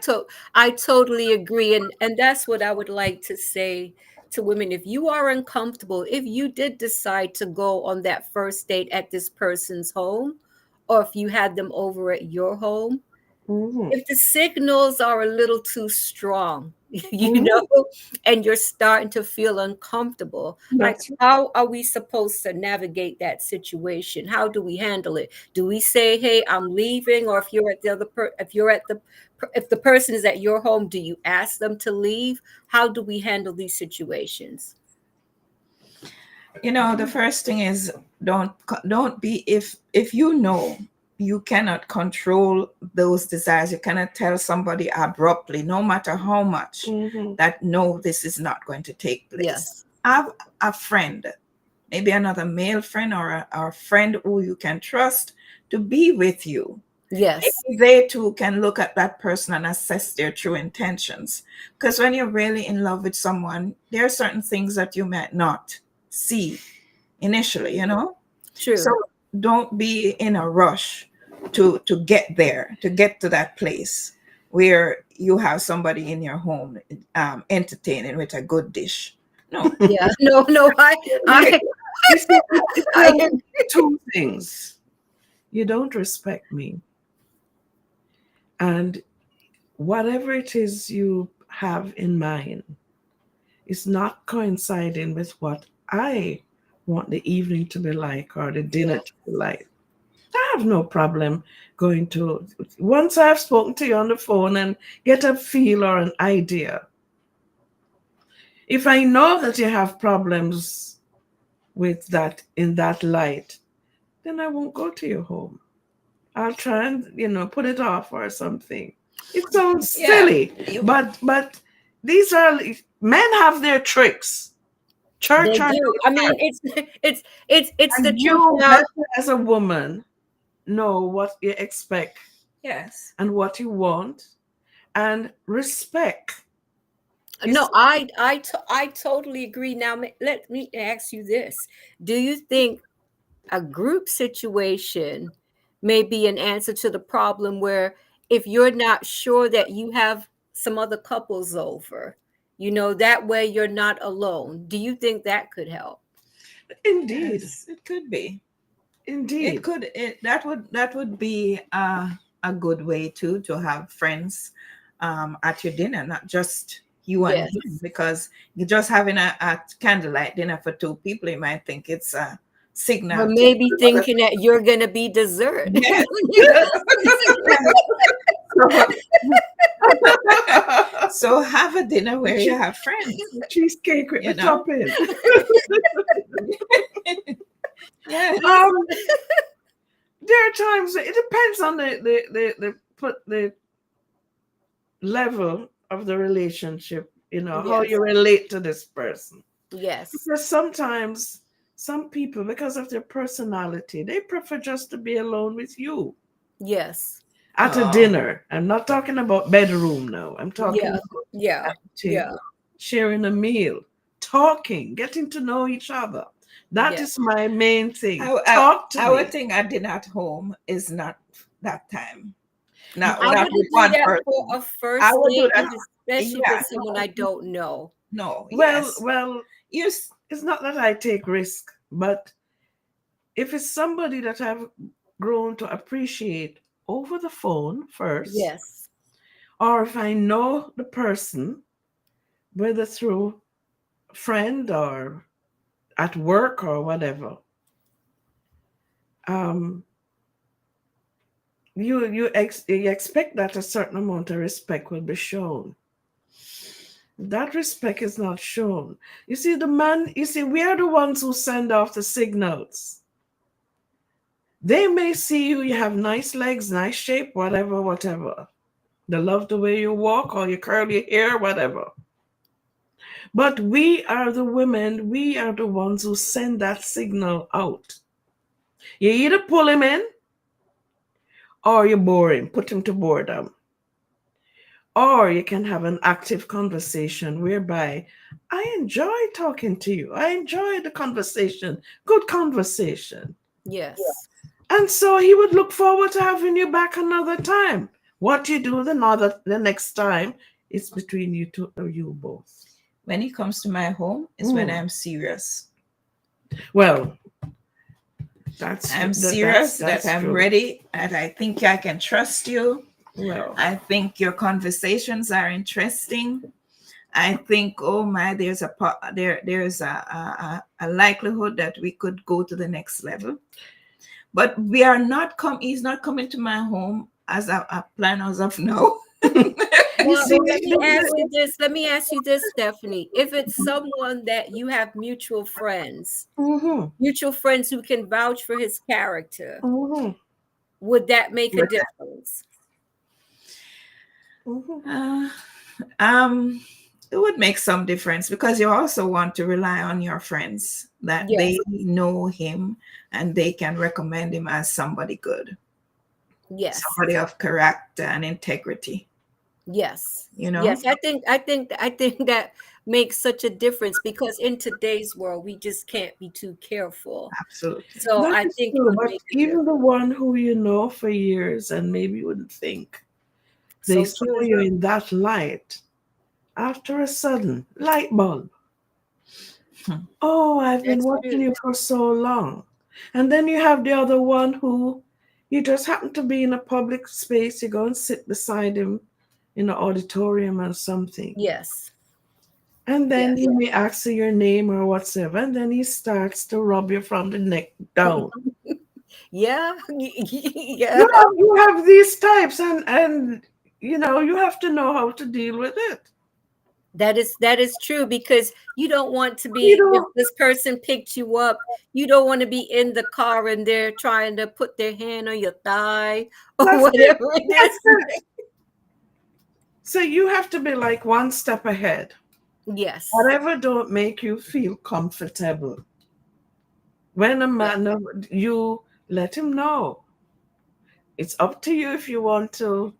A: totally agree, and that's what I would like to say to women. If you are uncomfortable, if you did decide to go on that first date at this person's home, or if you had them over at your home,
B: Hmm.
A: if the signals are a little too strong,
B: Hmm.
A: and you're starting to feel uncomfortable, like,
B: That's
A: how are we supposed to navigate that situation? How do we handle it? Do we say, "Hey, I'm leaving," or if you're at the other if you're at the if the person is at your home, do you ask them to leave? How do we handle these situations?
C: The first thing is don't be if you know you cannot control those desires. You cannot tell somebody abruptly, no matter how much,
B: hmm.
C: that no, this is not going to take place.
A: Yes,
C: Have a friend, maybe another male friend or a friend who you can trust to be with you.
A: yes,
C: Maybe they too can look at that person and assess their true intentions. Because when you're really in love with someone, there are certain things that you might not see initially. So
A: true.
C: don't be in a rush to get there, to get to that place where you have somebody in your home entertaining with a good dish. No.
A: Yeah, no, no, I,
B: You see, it
A: I,
B: tells you two things. You don't respect me, and whatever it is you have in mind is not coinciding with what I want the evening to be like or the dinner
A: yeah,
B: to be like. I have no problem going to, once I've spoken to you on the phone and get a feel or an idea. If I know that you have problems with that in that light, then I won't go to your home. I'll try and, put it off or something. It sounds
C: Yeah.
B: silly,
C: You,
B: but these are men have their tricks.
A: They
B: Church are
A: do.
B: no
A: I mean,
B: different.
A: it's the
B: And
A: truth
B: you
A: now.
B: better as a woman know what you expect
C: yes.
B: and what you want and respect. You
A: No,
B: see,
A: I totally agree. Now, let me ask you this: do you think a group situation may be an answer to the problem where if you're not sure that you have some other couples over, that way you're not alone? Do you think that could help?
B: indeed,
C: Yes. It could be. It
B: indeed.
C: could. That would be a good way to have friends at your dinner, not just you and
A: Yes.
C: him, because you're just having a candlelight dinner for two people. You might think it's a
A: Or
C: signal to
A: maybe
C: the other.
A: thinking that you're gonna be dessert.
C: Yes.
A: You're gonna
C: So have a dinner where you have friends.
B: Cheesecake with
C: You
B: the
C: know.
B: topping.
C: Yeah.
B: Um, there are times it depends on the level of the relationship. How
A: Yes.
B: you relate to this person.
A: Yes.
B: Because sometimes some people, because of their personality, they prefer just to be alone with you
A: Yes.
B: at a dinner. I'm not talking about bedroom now. I'm talking
A: Yeah.
B: about
A: Yeah.
B: at the
A: Yeah.
B: table, sharing a meal, talking, getting to know each other. That
A: Yeah.
B: is my main thing.
C: Our,
B: Talk to
C: our
B: me.
C: thing at dinner at home is not that time.
A: I
C: Not with
A: wouldn't do
C: one
A: that for
C: person.
A: a
C: I
A: first
C: would do
A: date,
C: that.
A: especially with
C: Yeah.
A: someone I don't know.
C: No.
B: Well,
C: Yes.
B: well,
C: You.
B: it's not that I take risk, but if it's somebody that I've grown to appreciate over the phone first,
A: Yes.
B: or if I know the person, whether through a friend or at work or whatever, um, you expect that a certain amount of respect will be shown. That respect is not shown. You see, we are the ones who send off the signals. They may see you have nice legs, nice shape, whatever, whatever. They love the way you walk or you curl your hair, whatever. But we are the women, we are the ones who send that signal out. You either pull him in or you bore him, put him to boredom. Or you can have an active conversation whereby I enjoy talking to you. I enjoy the conversation, good conversation.
A: Yes.
B: And so he would look forward to having you back another time. What you do the next time is between you two or you both.
C: When he comes to my home, is when
B: Mm.
C: I'm serious.
B: Well, that's
C: I'm
B: that's
C: serious that
B: that's
C: I'm
B: true.
C: ready and I think I can trust you.
B: Well,
C: I think your conversations are interesting. I think, oh my, there's a likelihood that we could go to the next level. But we are not come. He's not coming to my home as a plan as of now.
B: you
A: Well,
B: see,
A: let me ask you this. Let me ask you this, Stephanie. If it's someone that you have
B: mm-hmm,
A: mutual friends who can vouch for his character,
B: mm-hmm,
A: would that make a
C: But,
A: difference?
B: mm-hmm.
C: uh, um, it would make some difference because you also want to rely on your friends that
A: Yes.
C: they know him and they can recommend him as somebody good,
A: Yes.
C: somebody of character and integrity.
A: Yes.
C: You know,
A: Yes. I think that makes such a difference because in today's world we just can't be too careful.
C: absolutely.
A: So
B: That
A: I
B: is
A: think it
B: true.
A: would
B: But
A: make a
B: even the
A: difference.
B: one who you know for years and maybe you wouldn't think they
A: So
B: saw
A: true.
B: you in that light, after a sudden light bulb.
C: Hmm.
B: Oh, I've been
A: That's
B: watching
A: true.
B: you for so long. And then you have the other one who you just happen to be in a public space, you go and sit beside him in an auditorium or something.
A: Yes.
B: And then
A: Yes.
B: he may ask you your name or whatsoever, and then he starts to rub you from the neck down.
A: Yeah. Yeah.
B: You have these types, and you have to know how to deal with it.
A: That is true because you don't want to
B: You
A: be if
B: know,
A: this person picked you up, you don't want to be in the car and they're trying to put their hand on your thigh or
B: that's it.
A: whatever it
B: That's
A: is.
B: it. So you have to be like one step ahead.
A: Yes.
B: Whatever don't make you feel comfortable. When a
A: Yes.
B: man, you let him know. It's up to you if you want to,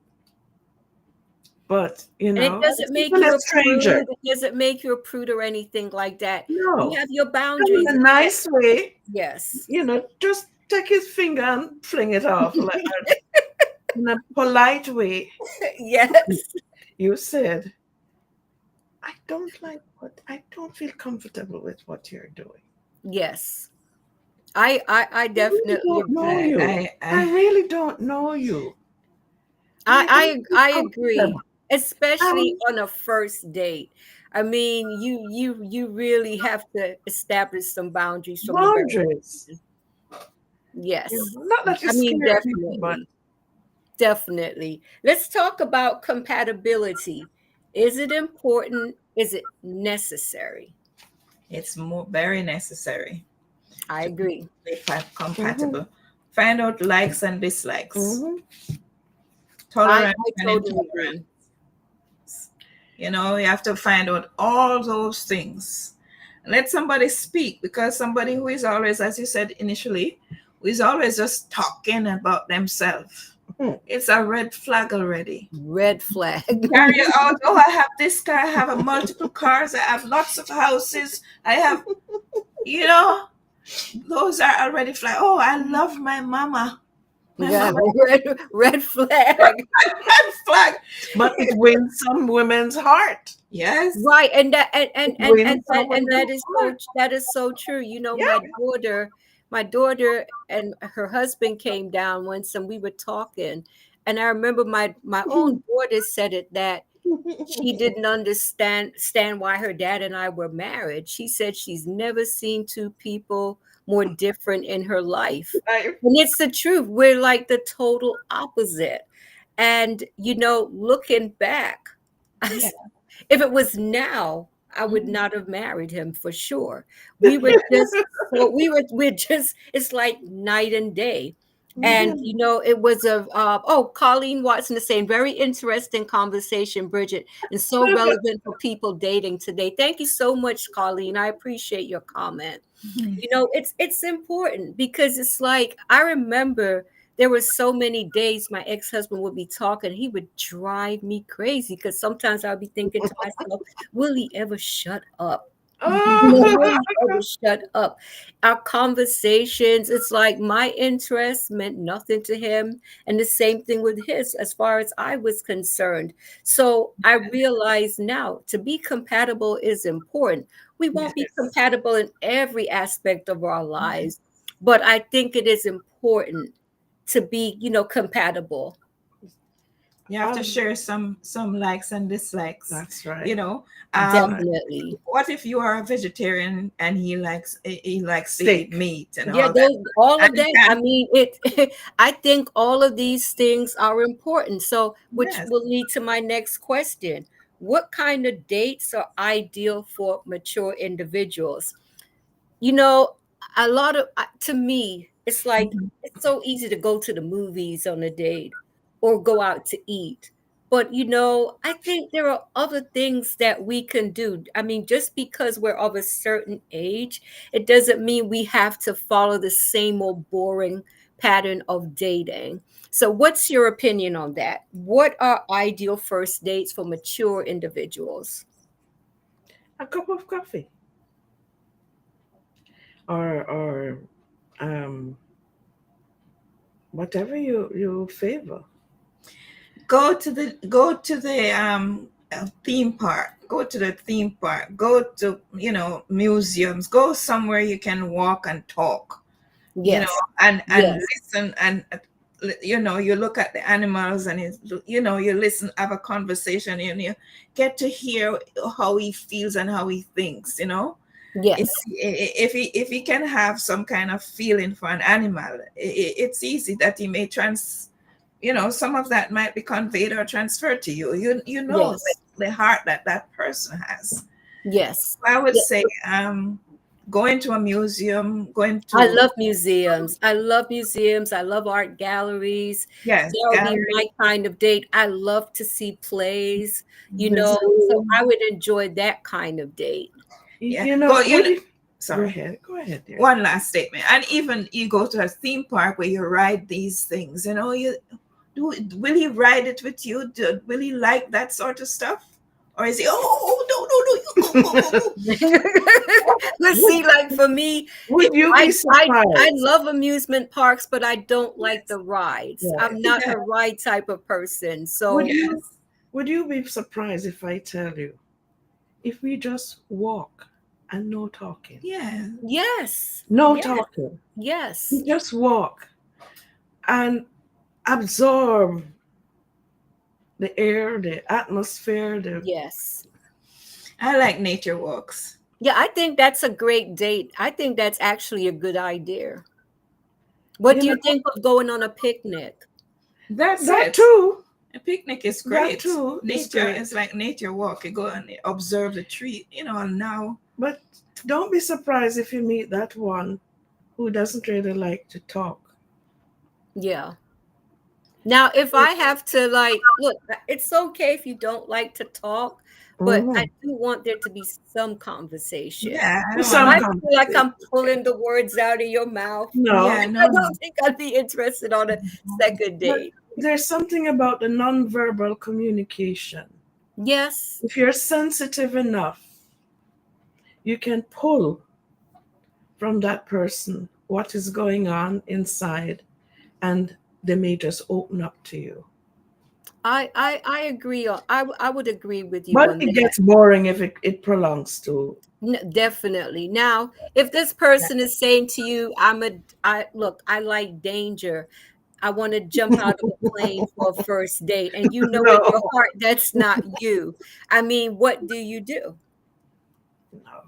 B: but
A: And it doesn't make
B: even a
A: you a
B: stranger.
A: prude. It doesn't make you a prude or anything like that. You
B: No.
A: have your
B: Come
A: boundaries.
B: in a nice way,
A: Yes.
B: just take his finger and fling it off like, in a polite way.
A: Yes.
B: You said, I don't feel comfortable with what you're doing.
A: Yes. I
B: I really
A: definitely
B: don't know
A: agree.
B: you. I
C: I
B: really don't know you. And I don't
A: I
B: feel
A: I
B: comfortable.
A: agree, especially
B: Um,
A: on a first date. I mean, you really have to establish some boundaries from the very
B: Boundaries.
A: beginning. Yes.
B: Not that you
A: I mean,
B: scare people, but
A: definitely. Definitely. Let's talk about compatibility. Is it important? Is it necessary?
C: it's more very necessary
A: I
C: to
A: agree.
C: be
B: mhm,
C: compatible. Find out likes and dislikes,
B: mhm.
C: tolerance
A: I
C: and
A: totally
C: intolerance.
A: agree.
C: You have to find out all those things. Let somebody speak, because somebody who is always, as you said initially, who is always just talking about themselves,
B: Mhm.
C: it's a red flag already.
A: Red flag.
C: Carry out, oh, I have this car, I have a multiple cars, I have lots of houses, I have, you know, those are already flag. Oh, I love my mama. My
A: Yeah,
C: mama
A: red flag.
C: red flag.
B: But it wins some women's heart.
C: Yes.
A: Right, and
B: It wins some
A: and
B: women's heart.
A: that is so true. You know,
B: Yeah.
A: my daughter and her husband came down once, and we were talking, and I remember my own daughter said it that she didn't understand why her dad and I were married. She said she's never seen two people more different in her life,
B: I-
A: and it's the truth. We're like the total opposite, and looking back.
C: Yeah.
A: If it was now, I would
C: Mhm.
A: not have married him for sure. We were just we're just it's like night and day. And
B: Mhm.
A: it was Colleen Watson is saying very interesting conversation, Bridget, and so relevant for people dating today. Thank you so much, Colleen. I appreciate your comment.
C: Mhm.
A: It's important because it's like I remember there were so many days my ex-husband would be talking, he would drive me crazy because sometimes I'll be thinking to myself, will he ever shut up? Will
B: Oh,
A: he ever shut up? Our conversations, it's like my interest meant nothing to him, and the same thing with his, as far as I was concerned. So I realize now to be compatible is important. We won't be
B: yes.
A: compatible in every aspect of our lives, but I think it is important to be, compatible.
C: You have to
B: Um,
C: share some likes and dislikes.
B: that's
C: You
B: right.
C: know,
B: That's
C: um,
B: right.
A: Definitely.
C: what if you are a vegetarian and he likes to eat
B: Steak.
C: meat and
A: Yeah,
C: all that,
A: all
C: and
A: of
C: you
A: that. I
C: can't.
A: mean, I think all of these things are important. So, which
C: Yes.
A: will lead to my next question. What kind of dates are ideal for mature individuals? You know, a lot of to me, it's like
C: Mhm.
A: it's so easy to go to the movies on a date or go out to eat. But I think there are other things that we can do. I mean, just because we're of a certain age, it doesn't mean we have to follow the same old boring pattern of dating. So, what's your opinion on that? What are ideal first dates for mature individuals?
B: A cup of coffee, or um, whatever you favor.
C: Go to the theme park. Go to the theme park. Go to museums. Go somewhere you can walk and talk. You know,
A: Yes.
C: and
A: Yes.
C: listen, and you look at the animals, and you listen, have a conversation, and you get to hear how he feels and how he thinks. if
A: Yes.
C: if he can have some kind of feeling for an animal, it's easy that he may some of that might be conveyed or transferred to you. The,
A: Yes.
C: the heart that person has.
A: Yes.
C: I would
A: Yeah.
C: say, going to a museum, going
A: I
C: to,
A: love museums. I love museums. I love art galleries.
C: yes,
A: That would be my
C: gallery,
A: kind of date. I love to see plays,
B: The
A: so
B: zoo.
A: I would enjoy that kind of date.
C: yeah.
B: You know,
C: Go,
B: would you go
C: sorry.
B: ahead? Go ahead, dear.
C: One last statement. And even you go to a theme park where you ride these things, you do, will he ride it with you? Will he like that sort of stuff? Or is he, oh, no, no, no, you go, go, go, go.
A: Let's
B: Would,
A: see, like for me,
B: would you be
A: I
B: surprised?
A: love amusement parks, but I don't like
C: Yes,
A: the rides.
B: Right.
A: I'm not
C: yes,
A: a ride type of person.
B: Would
A: So
B: you
C: yes,
B: would you be surprised if I tell you if we just walk and no talking?
C: yeah.
A: yes,
B: No
A: yes,
B: talking. We
A: yes,
B: just walk and absorb the air, the atmosphere, the
A: yes.
C: I like nature walks.
A: Yeah, I think that's a great date. I think that's actually a good idea. What
B: you
A: do
B: know
A: you think of going on a picnic?
C: That's
B: that
C: it.
B: too.
C: A picnic is
B: That
C: great.
B: too is
C: Nature is
B: great.
C: like nature walk. You go and observe the tree, and now,
B: But don't be surprised if you meet that one who doesn't really like to talk.
A: Yeah. Now, if I have to like look, it's okay if you don't like to talk, but I
B: Hmm.
A: do want there to be some conversation.
C: yeah, I don't
A: If
C: want
B: Some
A: I
C: to,
A: feel like
B: conversation.
A: I'm pulling the words out of your mouth,
B: No,
C: yeah,
A: I
C: no, no.
A: don't think I'd be interested on a second
B: but
A: date.
B: there's something about the nonverbal communication.
A: Yes,
B: If you're sensitive enough, you can pull from that person what is going on inside, and they may just open up to you.
A: I agree. I would agree with you
B: But
A: on
B: it
A: that.
B: gets boring if it prolongs to.
A: Definitely. Now, if this person is saying to you, I look, I like danger. I want to jump out of a plane for a first date, and you know in
B: No,
A: your heart that's not you. I mean, what do you do?
B: no.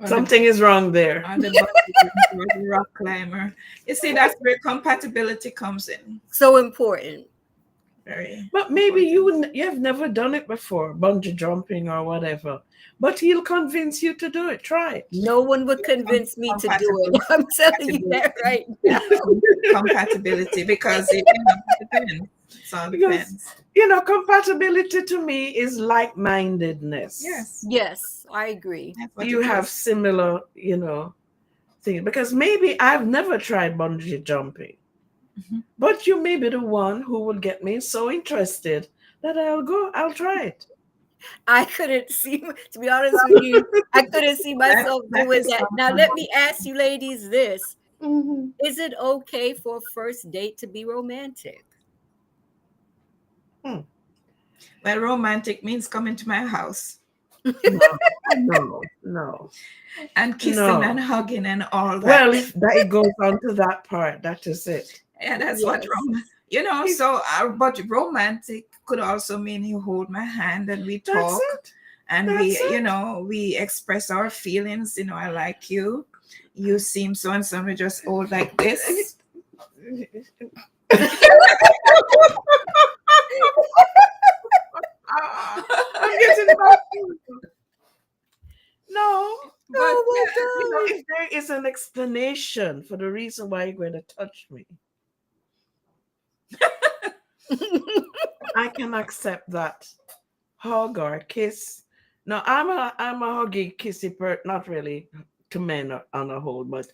C: On the
B: Something is wrong there.
C: on the bungee jumper or the rock climber. You see, that's where compatibility comes in.
A: So important.
C: Very
B: But maybe
C: important.
B: you have never done it before, bungee jumping or whatever. But he'll convince you to do it. Try it.
A: No one would convince me to do it.
C: Compatibility,
A: I'm telling you that
C: compatibility,
A: right now.
C: compatibility, because it depends. It all
B: Because
C: depends.
B: compatibility to me is like-mindedness.
C: Yes,
A: Yes, I agree.
C: that's what
B: You
C: it
B: have
C: is.
B: similar, things. Because maybe I've never tried bungee jumping,
C: Mhm.
B: but you may be the one who will get me so interested that I'll try it.
A: I couldn't see, to be honest with you, I couldn't see
C: That
A: myself
C: that
A: doing
C: is
A: that. Now,
C: something.
A: let me ask you ladies this.
B: Mhm.
A: Is it okay for a first date to be romantic?
B: Hmm.
C: Well, romantic means coming to my house
B: No, no, no,
C: and kissing and
B: no.
C: hugging and all that.
B: Well, if that it goes on to that part, that is it.
C: Yeah, that's what
A: Yes.
B: If
C: so but romantic could also mean you hold my hand and we
B: that's
C: talk
B: it,
C: and
B: that's it.
C: we express our feelings. I like you. You seem so and so. We just hold like this.
B: Ah, I'm getting back to you. No,
C: But
A: Oh my
B: if there is an explanation for the reason why you're going to touch me,
A: God.
B: I can accept that. Hug or kiss. No, I'm a huggy kissy not really to men on a whole, but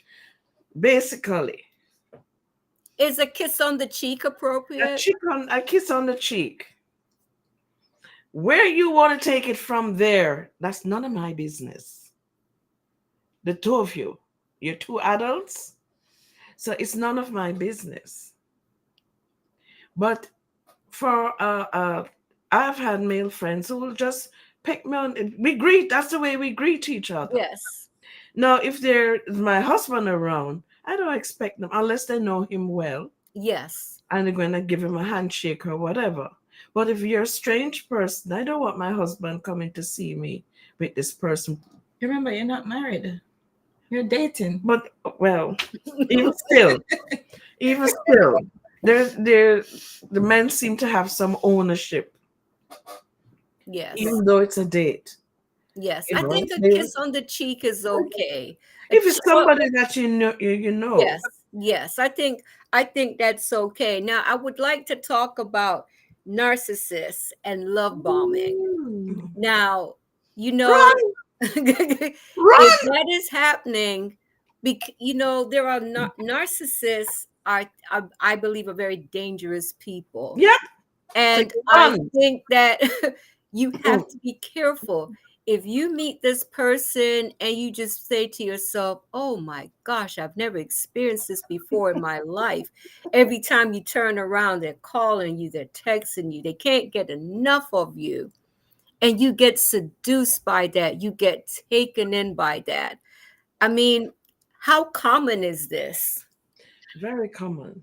B: basically
A: Is a kiss on the cheek appropriate?
B: a kiss on the cheek. Where you want to take it from there, that's none of my business. The two of you, you're two adults, so it's none of my business. But for I've had male friends who will just pick me on. We greet. That's the way we greet each other.
A: Yes.
B: Now, if there's my husband around, I don't expect them unless they know him well
A: Yes.
B: and they're going to give him a handshake or whatever. But if you're a strange person, I don't want my husband coming to see me with this person.
C: remember, you're not married. You're dating.
B: But well, even still, even still, there the men seem to have some ownership,
A: Yes.
B: even though it's a date.
A: Yes.
B: You
A: I
B: know,
A: think a kiss on the cheek is okay.
B: If it's
A: Well,
B: somebody that you know.
A: yes, yes. I think that's okay. Now, I would like to talk about narcissists and love bombing.
B: Mm.
A: Now, you know,
B: Right,
A: if
B: right.
A: that is happening, there are narcissists I believe are very dangerous people.
B: Yep. To
A: And I
B: run.
A: think that you
B: Mm.
A: have to be careful. If you meet this person and you just say to yourself, oh my gosh, I've never experienced this before in my life. Every time you turn around, they're calling you, they're texting you, they can't get enough of you. And you get seduced by that, you get taken in by that. I mean, how common is this?
B: Very common.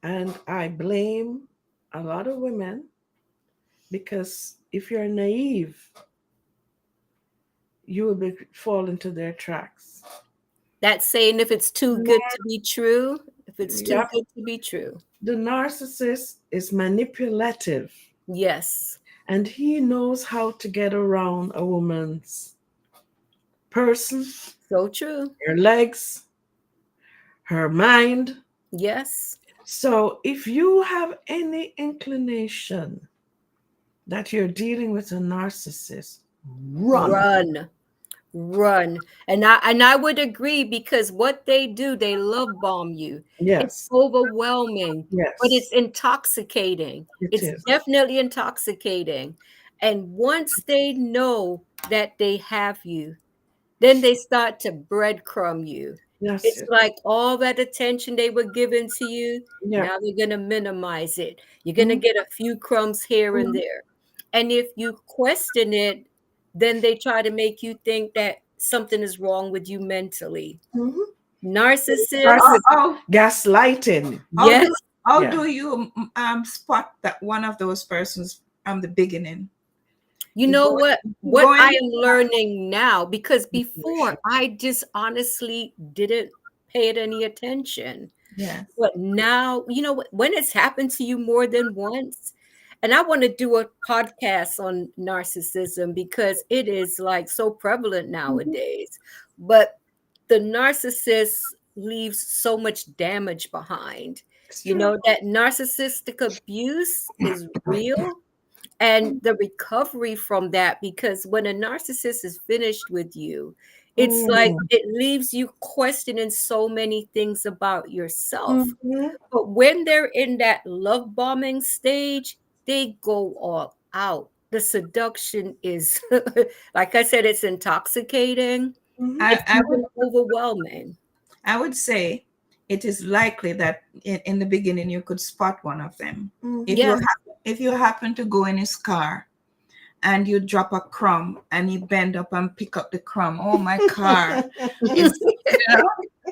B: And I blame a lot of women because if you're naive, you will fall into their tracks.
A: That's saying if it's too good to be true, if it's too
B: Yep.
A: good to be true.
B: The narcissist is manipulative
A: Yes,
B: and he knows how to get around a woman's person,
A: so true.
B: her legs, her mind.
A: Yes.
B: So if you have any inclination that you're dealing with a narcissist, run.
A: Run, run. And I would agree because what they do, they love bomb you. It's
B: Yes,
A: overwhelming, but it's
B: yes,
A: intoxicating.
B: it
A: It's
B: is.
A: definitely intoxicating. And once they know that they have you, then they start to breadcrumb you.
B: Yes,
A: It's
B: yes.
A: like all that attention they were giving to you,
B: Yeah.
A: now they're going to minimize it. You're going to
B: Mhm,
A: get a few crumbs here and
B: mhm,
A: there. And if you question it, then they try to make you think that something is wrong with you mentally.
B: mhm. Start
A: Narcissists,
C: How,
B: with
C: how,
B: gaslighting.
C: how
A: yes.
C: do how
B: Yeah.
C: do you spot that one of those persons from the beginning?
A: You
C: You
A: know
C: go
A: what
C: go
A: I
C: in.
A: am learning now, because before
B: Intuition.
A: I just honestly didn't pay it any attention.
C: Yes.
A: But now, when it's happened to you more than once, and I want to do a podcast on narcissism because it is like so prevalent
B: Mhm.
A: nowadays. But the narcissist leaves so much damage behind.
B: It's true.
A: That narcissistic abuse is real, and the recovery from that, because when a narcissist is finished with you, it's like
B: Mm.
A: it leaves you questioning so many things about yourself.
B: Mhm.
A: But when they're in that love bombing stage, they go all out. The seduction is like I said, it's intoxicating,
B: Mhm.
C: I,
A: it's
C: I would
A: even overwhelming.
C: I would say it is likely that in the beginning you could spot one of them. If
B: Mhm.
C: you
A: Yes.
C: if you happen to go in his car and you drop a crumb and you bend up and pick up the crumb, oh my car is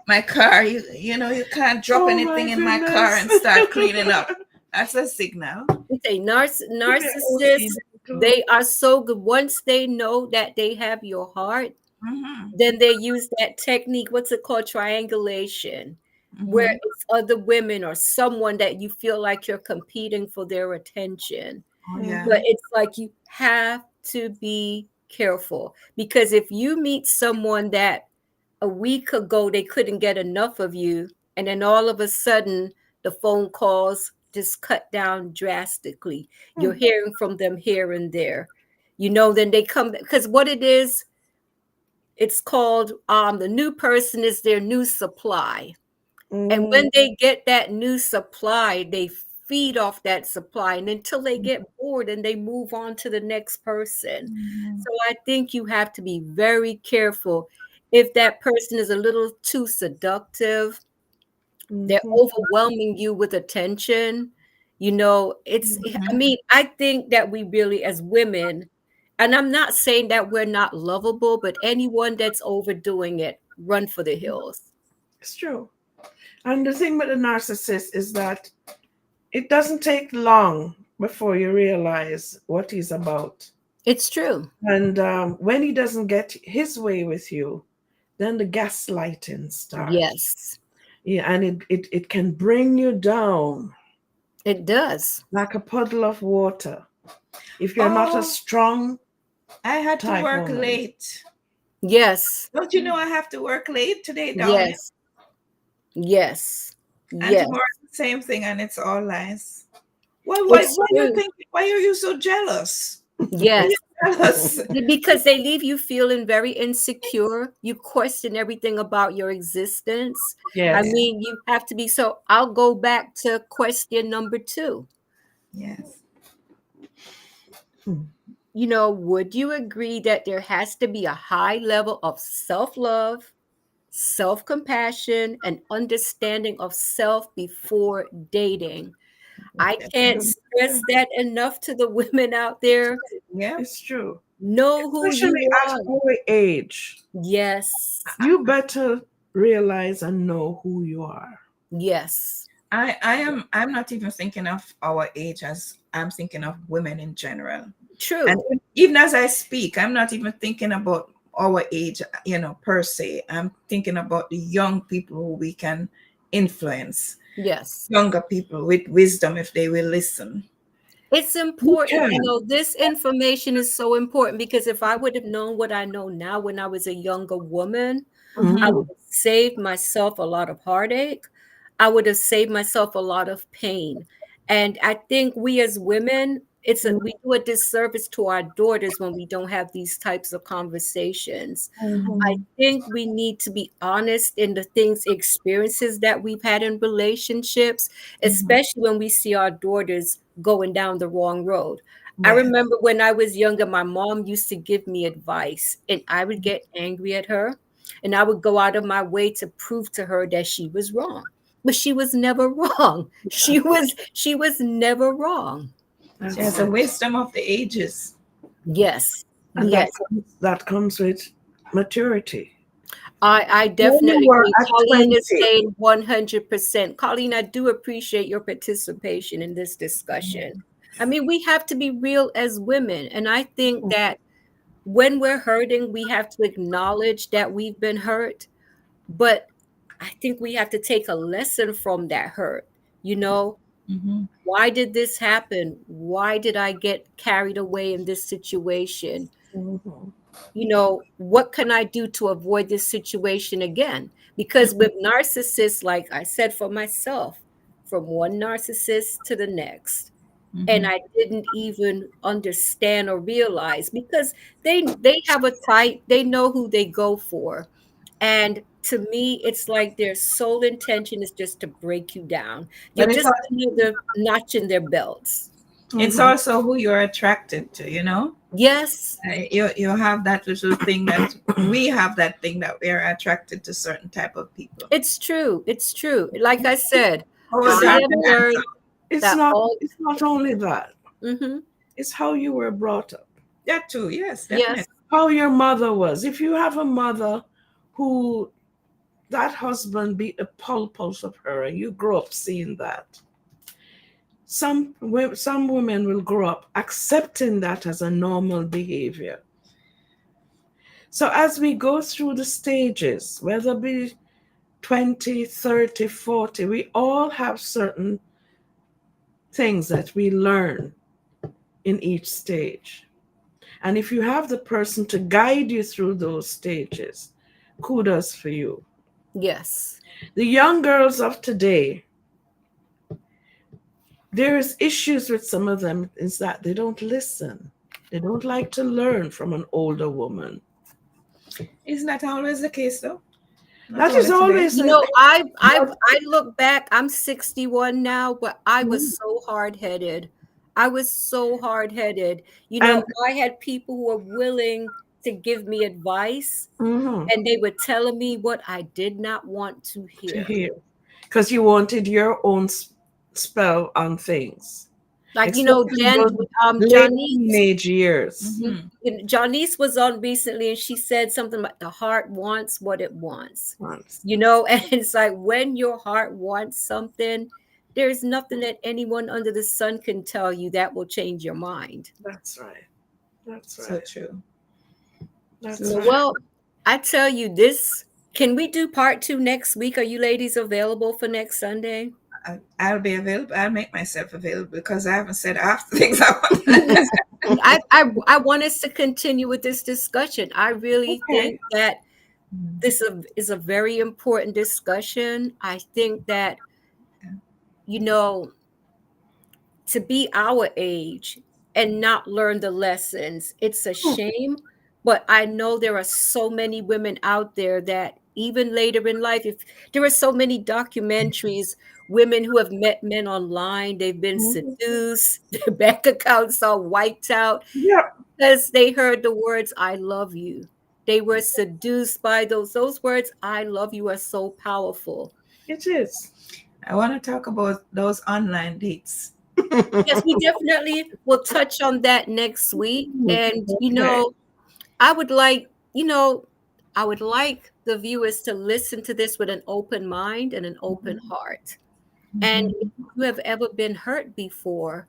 C: my car. You can't drop
B: Oh my
C: anything in my car
B: goodness.
C: and start cleaning up. That's a signal.
A: It's a
B: Yeah, okay,
A: narcissist.
B: cool.
A: They are so good. Once they know that they have your heart,
C: Hmm.
A: then they use that technique, what's it called? Triangulation, where
C: Hmm.
A: it's other women or someone that you feel like you're competing for their attention.
C: Oh yeah.
A: But
B: Mhm.
A: it's like you have to be careful, because if you meet someone that a week ago they couldn't get enough of you, and then all of a sudden the phone calls just cut down drastically. You're
B: Mm.
A: hearing from them here and there. Then they come, because what it is, it's called the new person is their new supply. And
B: Mm.
A: when they get that new supply, they feed off that supply, and until they get bored and they move on to the next person.
C: Mhm.
A: So I think you have to be very careful. If that person is a little too seductive, they're
B: Mhm.
A: overwhelming you with attention. I
C: Mhm.
A: mean, I think that we really, as women, and I'm not saying that we're not lovable, but anyone that's overdoing it, run for the hills.
B: It's true. And the thing with the narcissist is that it doesn't take long before you realize what he's about.
A: It's true.
B: And when he doesn't get his way with you, then the gaslighting starts.
A: Yes,
B: Yeah, and it can bring you down
A: it does.
B: like a puddle of water if you're not a
C: Oh,
B: strong
C: I had to
B: type
C: work
B: woman.
C: late
A: Yes.
C: Don't you know I have to work late today down there?
A: Yes. Yes.
C: And
A: Yes.
C: tomorrow the same thing, and it's all lies. Well,
A: It's
C: why you
A: true.
C: think? Why are you so jealous? Why are
A: Yes.
C: you jealous?
A: Because they leave you feeling very insecure. You question everything about your existence. I
C: Yeah.
B: Yes.
A: mean, you have to be so. I'll go back to question number two.
C: Yes.
B: Mm.
A: Would you agree that there has to be a high level of self love, self compassion, and understanding of self before dating? I can't
C: Definitely.
A: stress that enough to the women out there.
C: Yeah.
B: It's true.
A: Know who
B: Especially
A: you
B: at
A: are.
B: our age.
A: Yes.
B: You better realize and know who you are.
A: Yes.
C: I'm not even thinking of our age, as I'm thinking of women in general. And
A: True.
C: even as I speak, I'm not even thinking about our age, per se. I'm thinking about the young people who we can influence,
A: Yes.
C: younger people with wisdom if they will listen.
A: It's
B: You
A: important.
B: can.
A: This information is so important because if I would have known what I know now when I was a younger woman, I
C: Hmm.
A: would have saved myself a lot of heartache. I would have saved myself a lot of pain. And I think we as women, we do a disservice to our daughters when we don't have these types of conversations. I
B: Mm-hmm.
A: think we need to be honest in the things, experiences that we've had in relationships,
C: Hmm.
A: especially when we see our daughters going down the wrong road. I
C: Yeah.
A: remember when I was younger, my mom used to give me advice, and I would get angry at her, and I would go out of my way to prove to her that she was wrong. But she was never wrong. She was never wrong.
C: She
B: That's
C: has a
B: it.
C: wisdom of the ages.
A: Yes.
B: And
A: Yes.
B: that comes with maturity.
A: I
B: When you
A: definitely
B: were
A: agree.
B: at
A: Colleen is
B: 20,
A: saying 100%. Colleen, I do appreciate your participation in this discussion. I mean, we have to be real as women. And I think that when we're hurting, we have to acknowledge that we've been hurt. But I think we have to take a lesson from that hurt. You know,
C: Hmm.
A: why did this happen? Why did I get carried away in this situation?
B: mm-hmm.
A: What can I do to avoid this situation again? Because with narcissists, like I said for myself, from one narcissist to the next, and
C: Hmm.
A: I didn't even understand or realize because they have a type, they know who they go for. And to me, it's like their sole intention is just to break you down. You're
C: But
A: just another notch in their belts.
C: it's
B: Mm-hmm.
C: also who you're attracted to, you know?
A: Yes,
C: You have that little thing that we have, that thing that we're attracted to certain type of people.
A: it's true. It's true. Like I said,
C: Oh,
B: It's
A: I
B: not,
C: dark
A: have
C: and
A: learned
C: handsome.
B: it's
A: that
B: not
A: all.
B: it's not only that.
A: Hmm.
B: It's how you were brought up.
C: That too, yes,
A: Yes,
C: definitely.
B: How your mother was. If you have a mother who that husband beat the pulpus of her and you grow up seeing that, some women will grow up accepting that as a normal behavior. So as we go through the stages, whether it be 20, 30, 40, we all have certain things that we learn in each stage. And if you have the person to guide you through those stages, kudos for you.
A: yes,
B: The young girls of today, there is issues with some of them is that they don't listen. They don't like to learn from an older woman.
C: Isn't that always the case though? Not
B: That is
C: only today.
B: always the but
A: I look back. I'm 61 now, but I was
B: mhm.
A: so hard headed. I was so hard headed.
B: And
A: I had people who were willing to give me advice,
B: mhm,
A: and they were telling me what I did not want to
B: to
A: hear.
B: hear because you wanted your own spell on things,
A: Like
B: especially in
A: Jan,
B: those late
A: Janice.
B: teenage years.
C: Hmm.
A: Janice was on recently, and she said something like the heart wants what it wants.
B: Once.
A: And it's like when your heart wants something, there's nothing that anyone under the sun can tell you that will change your mind.
B: That's right. That's
C: So
B: right.
C: true. So
B: That's
C: true.
B: right.
A: Well, I tell you this, can we do part two next week? Are you ladies available for next Sunday?
C: I'll be available. I'll make myself available because I haven't said half the things I want.
A: I want us to continue with this discussion. I really think
B: Okay.
A: that is a very important discussion. I think that, you know, to be our age and not learn the lessons, it's a
B: Hmm.
A: shame. But I know there are so many women out there that even later in life, if there are so many documentaries, women who have met men online, they've been
B: Mhm.
A: seduced, their bank accounts are wiped out
B: Yeah,
A: because they heard the words, I love you. They were seduced by those words, I love you, are so powerful.
B: it is.
C: I want to talk about those online dates.
A: Yes, we definitely will touch on that next week. And,
B: Okay.
A: I would like, I would like the viewers to listen to this with an open mind and an open heart. And if
C: Mhm.
A: you have ever been hurt before,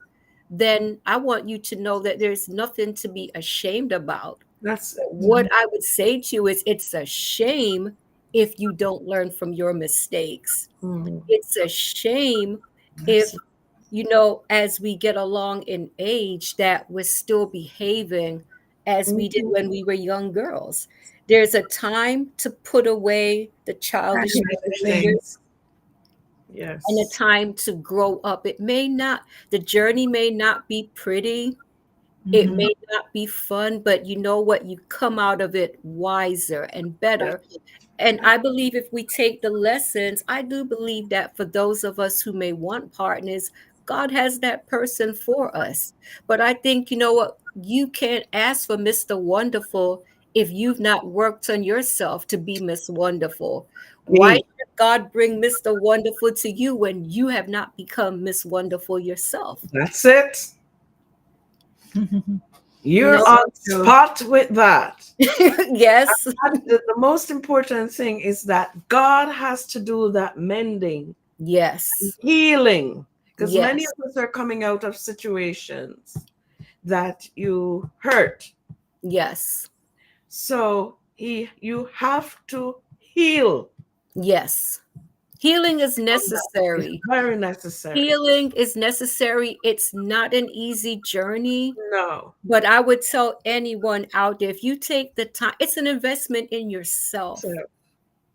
A: then I want you to know that there's nothing to be ashamed about.
B: That's it.
A: What I would say to you is it's a shame if you don't learn from your mistakes.
B: Mhm.
A: It's a shame if,
C: That's
A: as we get along in age, that we're still behaving as we did
B: Mhm.
A: when we were young girls. There's a time to put away the childish
C: childish
A: behavior
C: things.
A: and a
B: Yes.
A: time to grow up. The journey may not be pretty, it
C: Mhm.
A: may not be fun, but you know what? You come out of it wiser and better.
B: That's it.
A: And I believe if we take the lessons, I do believe that for those of us who may want partners, God has that person for us. But I think, you know what? You can't ask for Mr. Wonderful if you've not worked on yourself to be Miss Wonderful. Why
B: Hey,
A: should God bring Mr. Wonderful to you when you have not become Miss Wonderful yourself?
B: that's it.
A: You
B: You're
A: know?
C: So
B: on
C: true.
B: spot with that.
A: Yes.
B: The most important thing is that God has to do that mending,
A: Yes.
B: healing, because many
A: Yes.
B: of us are coming out of situations that you hurt.
A: Yes.
B: So you have to heal.
A: Yes. Healing is
B: From that. It's
A: necessary.
B: very necessary.
A: Healing is necessary. It's not an easy journey,
B: No.
A: but I would tell anyone out there if you take the time, it's an investment in
B: So
A: yourself.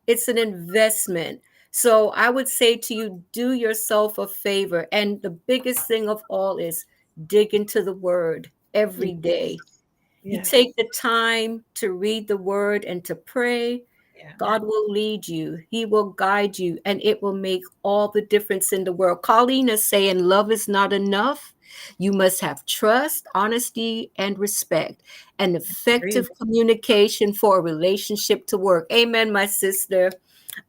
A: It's an investment. So I would say to you, do yourself a favor. And the biggest thing of all is dig into the word every
B: yes,
A: day. You
B: yes,
A: take the time to read the word and to pray,
C: Yeah.
A: God will lead you. He will guide you, and it will make all the difference in the world. Colleen is saying love is not enough. You must have trust, honesty, and respect, and
C: Agree.
A: effective communication for a relationship to work. Amen, my sister.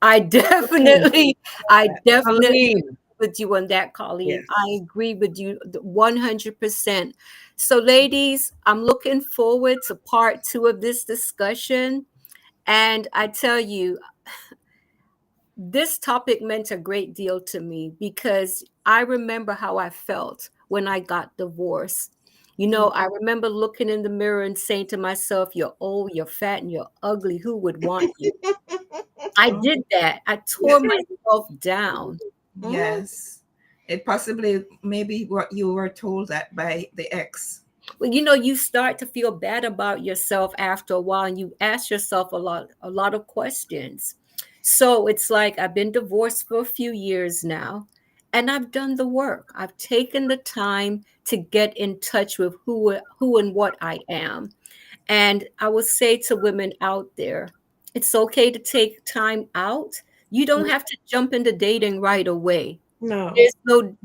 A: I
B: Colleen.
A: definitely, I definitely
B: Colleen.
A: with you on that, Colleen. I
B: Yes.
A: agree with you 100%. So, ladies, I'm looking forward to part two of this discussion. And I tell you, this topic meant a great deal to me because I remember how I felt when I got divorced. I remember looking in the mirror and saying to myself, you're old, you're fat, and you're ugly. Who would want you? I
C: Oh,
A: did that. I
B: Yeah.
A: tore myself down.
B: Mhm.
C: yes. It possibly maybe what you were told that by the ex.
A: Well, you start to feel bad about yourself after a while, and you ask yourself a lot of questions. So it's like I've been divorced for a few years now, and I've done the work. I've taken the time to get in touch with who and what I am. And I will say to women out there, it's okay to take time out. You don't have to jump into dating right away.
B: No.
A: There's no,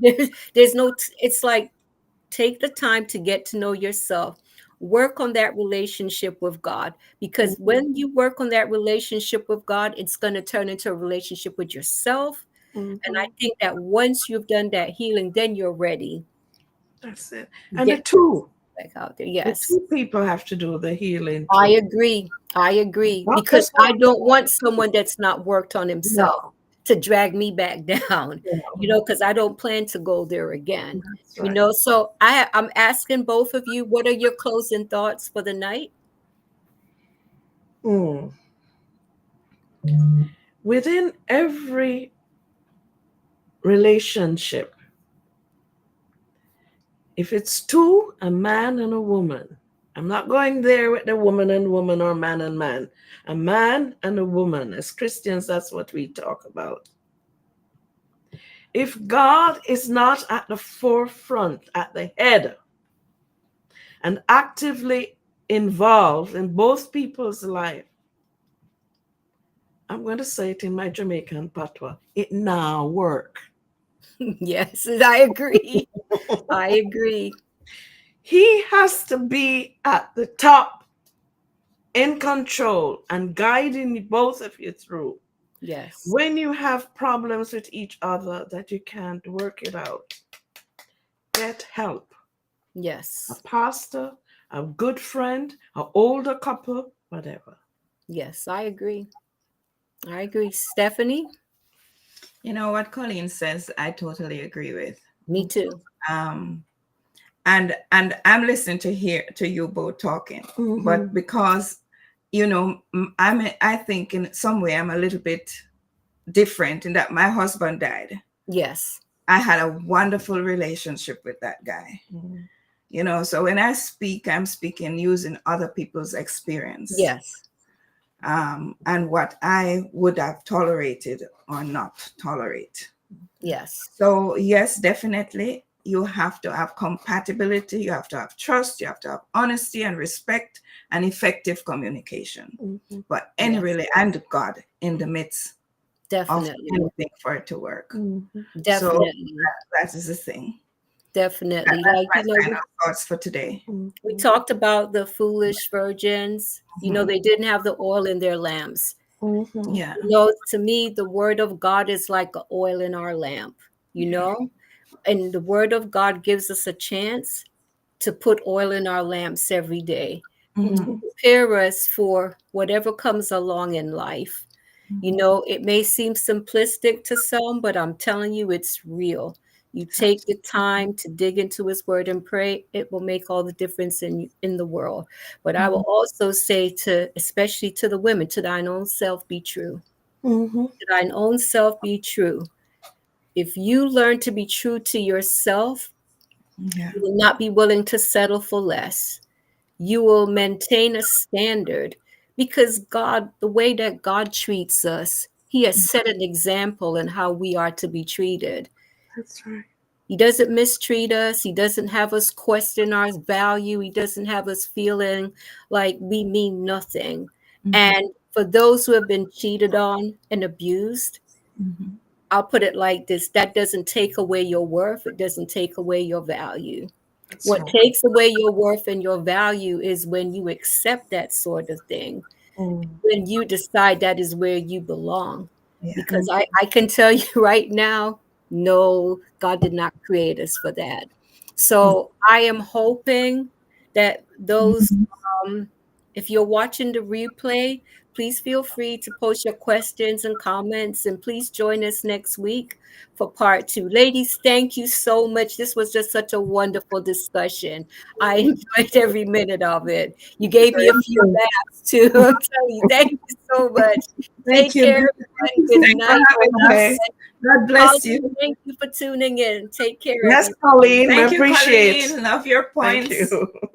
A: there's no, it's like take the time to get to know yourself. Work on that relationship with God because
B: Mhm.
A: when you work on that relationship with God, it's going to turn into a relationship with yourself. And I
B: Mhm.
A: think that once you've done that healing, then you're ready
B: That's it.
A: to
B: And
A: get back out there.
B: the
A: Yes.
B: two people have to do the healing
A: I
B: too.
A: agree. I agree
B: Not
A: because
B: just
A: I
B: one.
A: don't want someone that's not worked on himself
B: No.
A: to drag me back down,
B: No.
A: because I don't plan to go there again.
B: That's right.
A: So I'm asking both of you, what are your closing thoughts for the night?
B: Mm. Within every relationship, if it's two, a man and a woman, I'm not going there with the woman and woman or man and man. A man and a woman. As Christians, that's what we talk about. If God is not at the forefront, at the head, and actively involved in both people's life, I'm going to say it in my Jamaican patois, it now work.
A: Yes, I agree. I agree.
B: He has to be at the top, in control, and guiding both of you through.
A: Yes.
B: When you have problems with each other that you can't work it out, get help. A
A: Yes.
B: pastor, a good friend, an older couple, whatever.
A: Yes, I agree. I agree. Stephanie?
C: You know what Colleen says, I totally agree with.
A: Me too.
C: Um, and I'm listening to you both talking, but because I think in some way I'm a little bit different in that my husband died.
A: Yes.
C: I had a wonderful relationship with that guy. So when I speak, I'm speaking using other people's experience.
A: Yes.
C: And what I would have tolerated or not tolerate.
A: Yes.
C: So yes, definitely, you have to have compatibility, you have to have trust, you have to have honesty and respect and effective communication. But and God in the midst of
A: Definitely.
C: anything for it to work. So
A: Definitely.
C: that is the thing.
A: Definitely.
C: That's
A: Like,
C: my final thoughts for today.
A: we talked about the foolish virgins. They didn't have the oil in their lamps.
C: Yeah.
A: To me, the word of God is like the oil in our lamp, and the word of God gives us a chance to put oil in our lamps every day to prepare us for whatever comes along in life. It may seem simplistic to some, but I'm telling you, it's real. You take the time to dig into his word and pray, it will make all the difference in the world. But I will also say especially to the women, to thine own self be true. To thine own self be true. If you learn to be true to yourself,
C: Yeah.
A: you will not be willing to settle for less. You will maintain a standard because God, the way that God treats us, he has set an example in how we are to be treated.
B: That's right.
A: He doesn't mistreat us. He doesn't have us question our value. He doesn't have us feeling like we mean nothing. And for those who have been cheated on and abused, I'll put it like this: that doesn't take away your worth. It doesn't take away your value.
B: That's
A: What
B: right.
A: takes away your worth and your value is when you accept that sort of thing, when you decide that is where you belong.
C: Yeah.
A: Because I can tell you right now, no, God did not create us for that. So I am hoping that those, um, if you're watching the replay, please feel free to post your questions and comments, and please join us next week for part 2. Ladies, thank you so much. This was just such a wonderful discussion. I enjoyed every minute of it. You gave me a few laughs too. I'm telling you, thank you so much.
C: Thank
A: Take
C: you.
A: care, everyone. Good
C: Thanks for
A: night.
C: having us. God bless
A: Colleen,
C: you.
A: thank you for tuning in. Take care,
B: Yes,
A: everyone.
B: Colleen, we
C: Thank you,
B: appreciate.
C: Colleen. Love your
B: Thank
C: points.
B: you.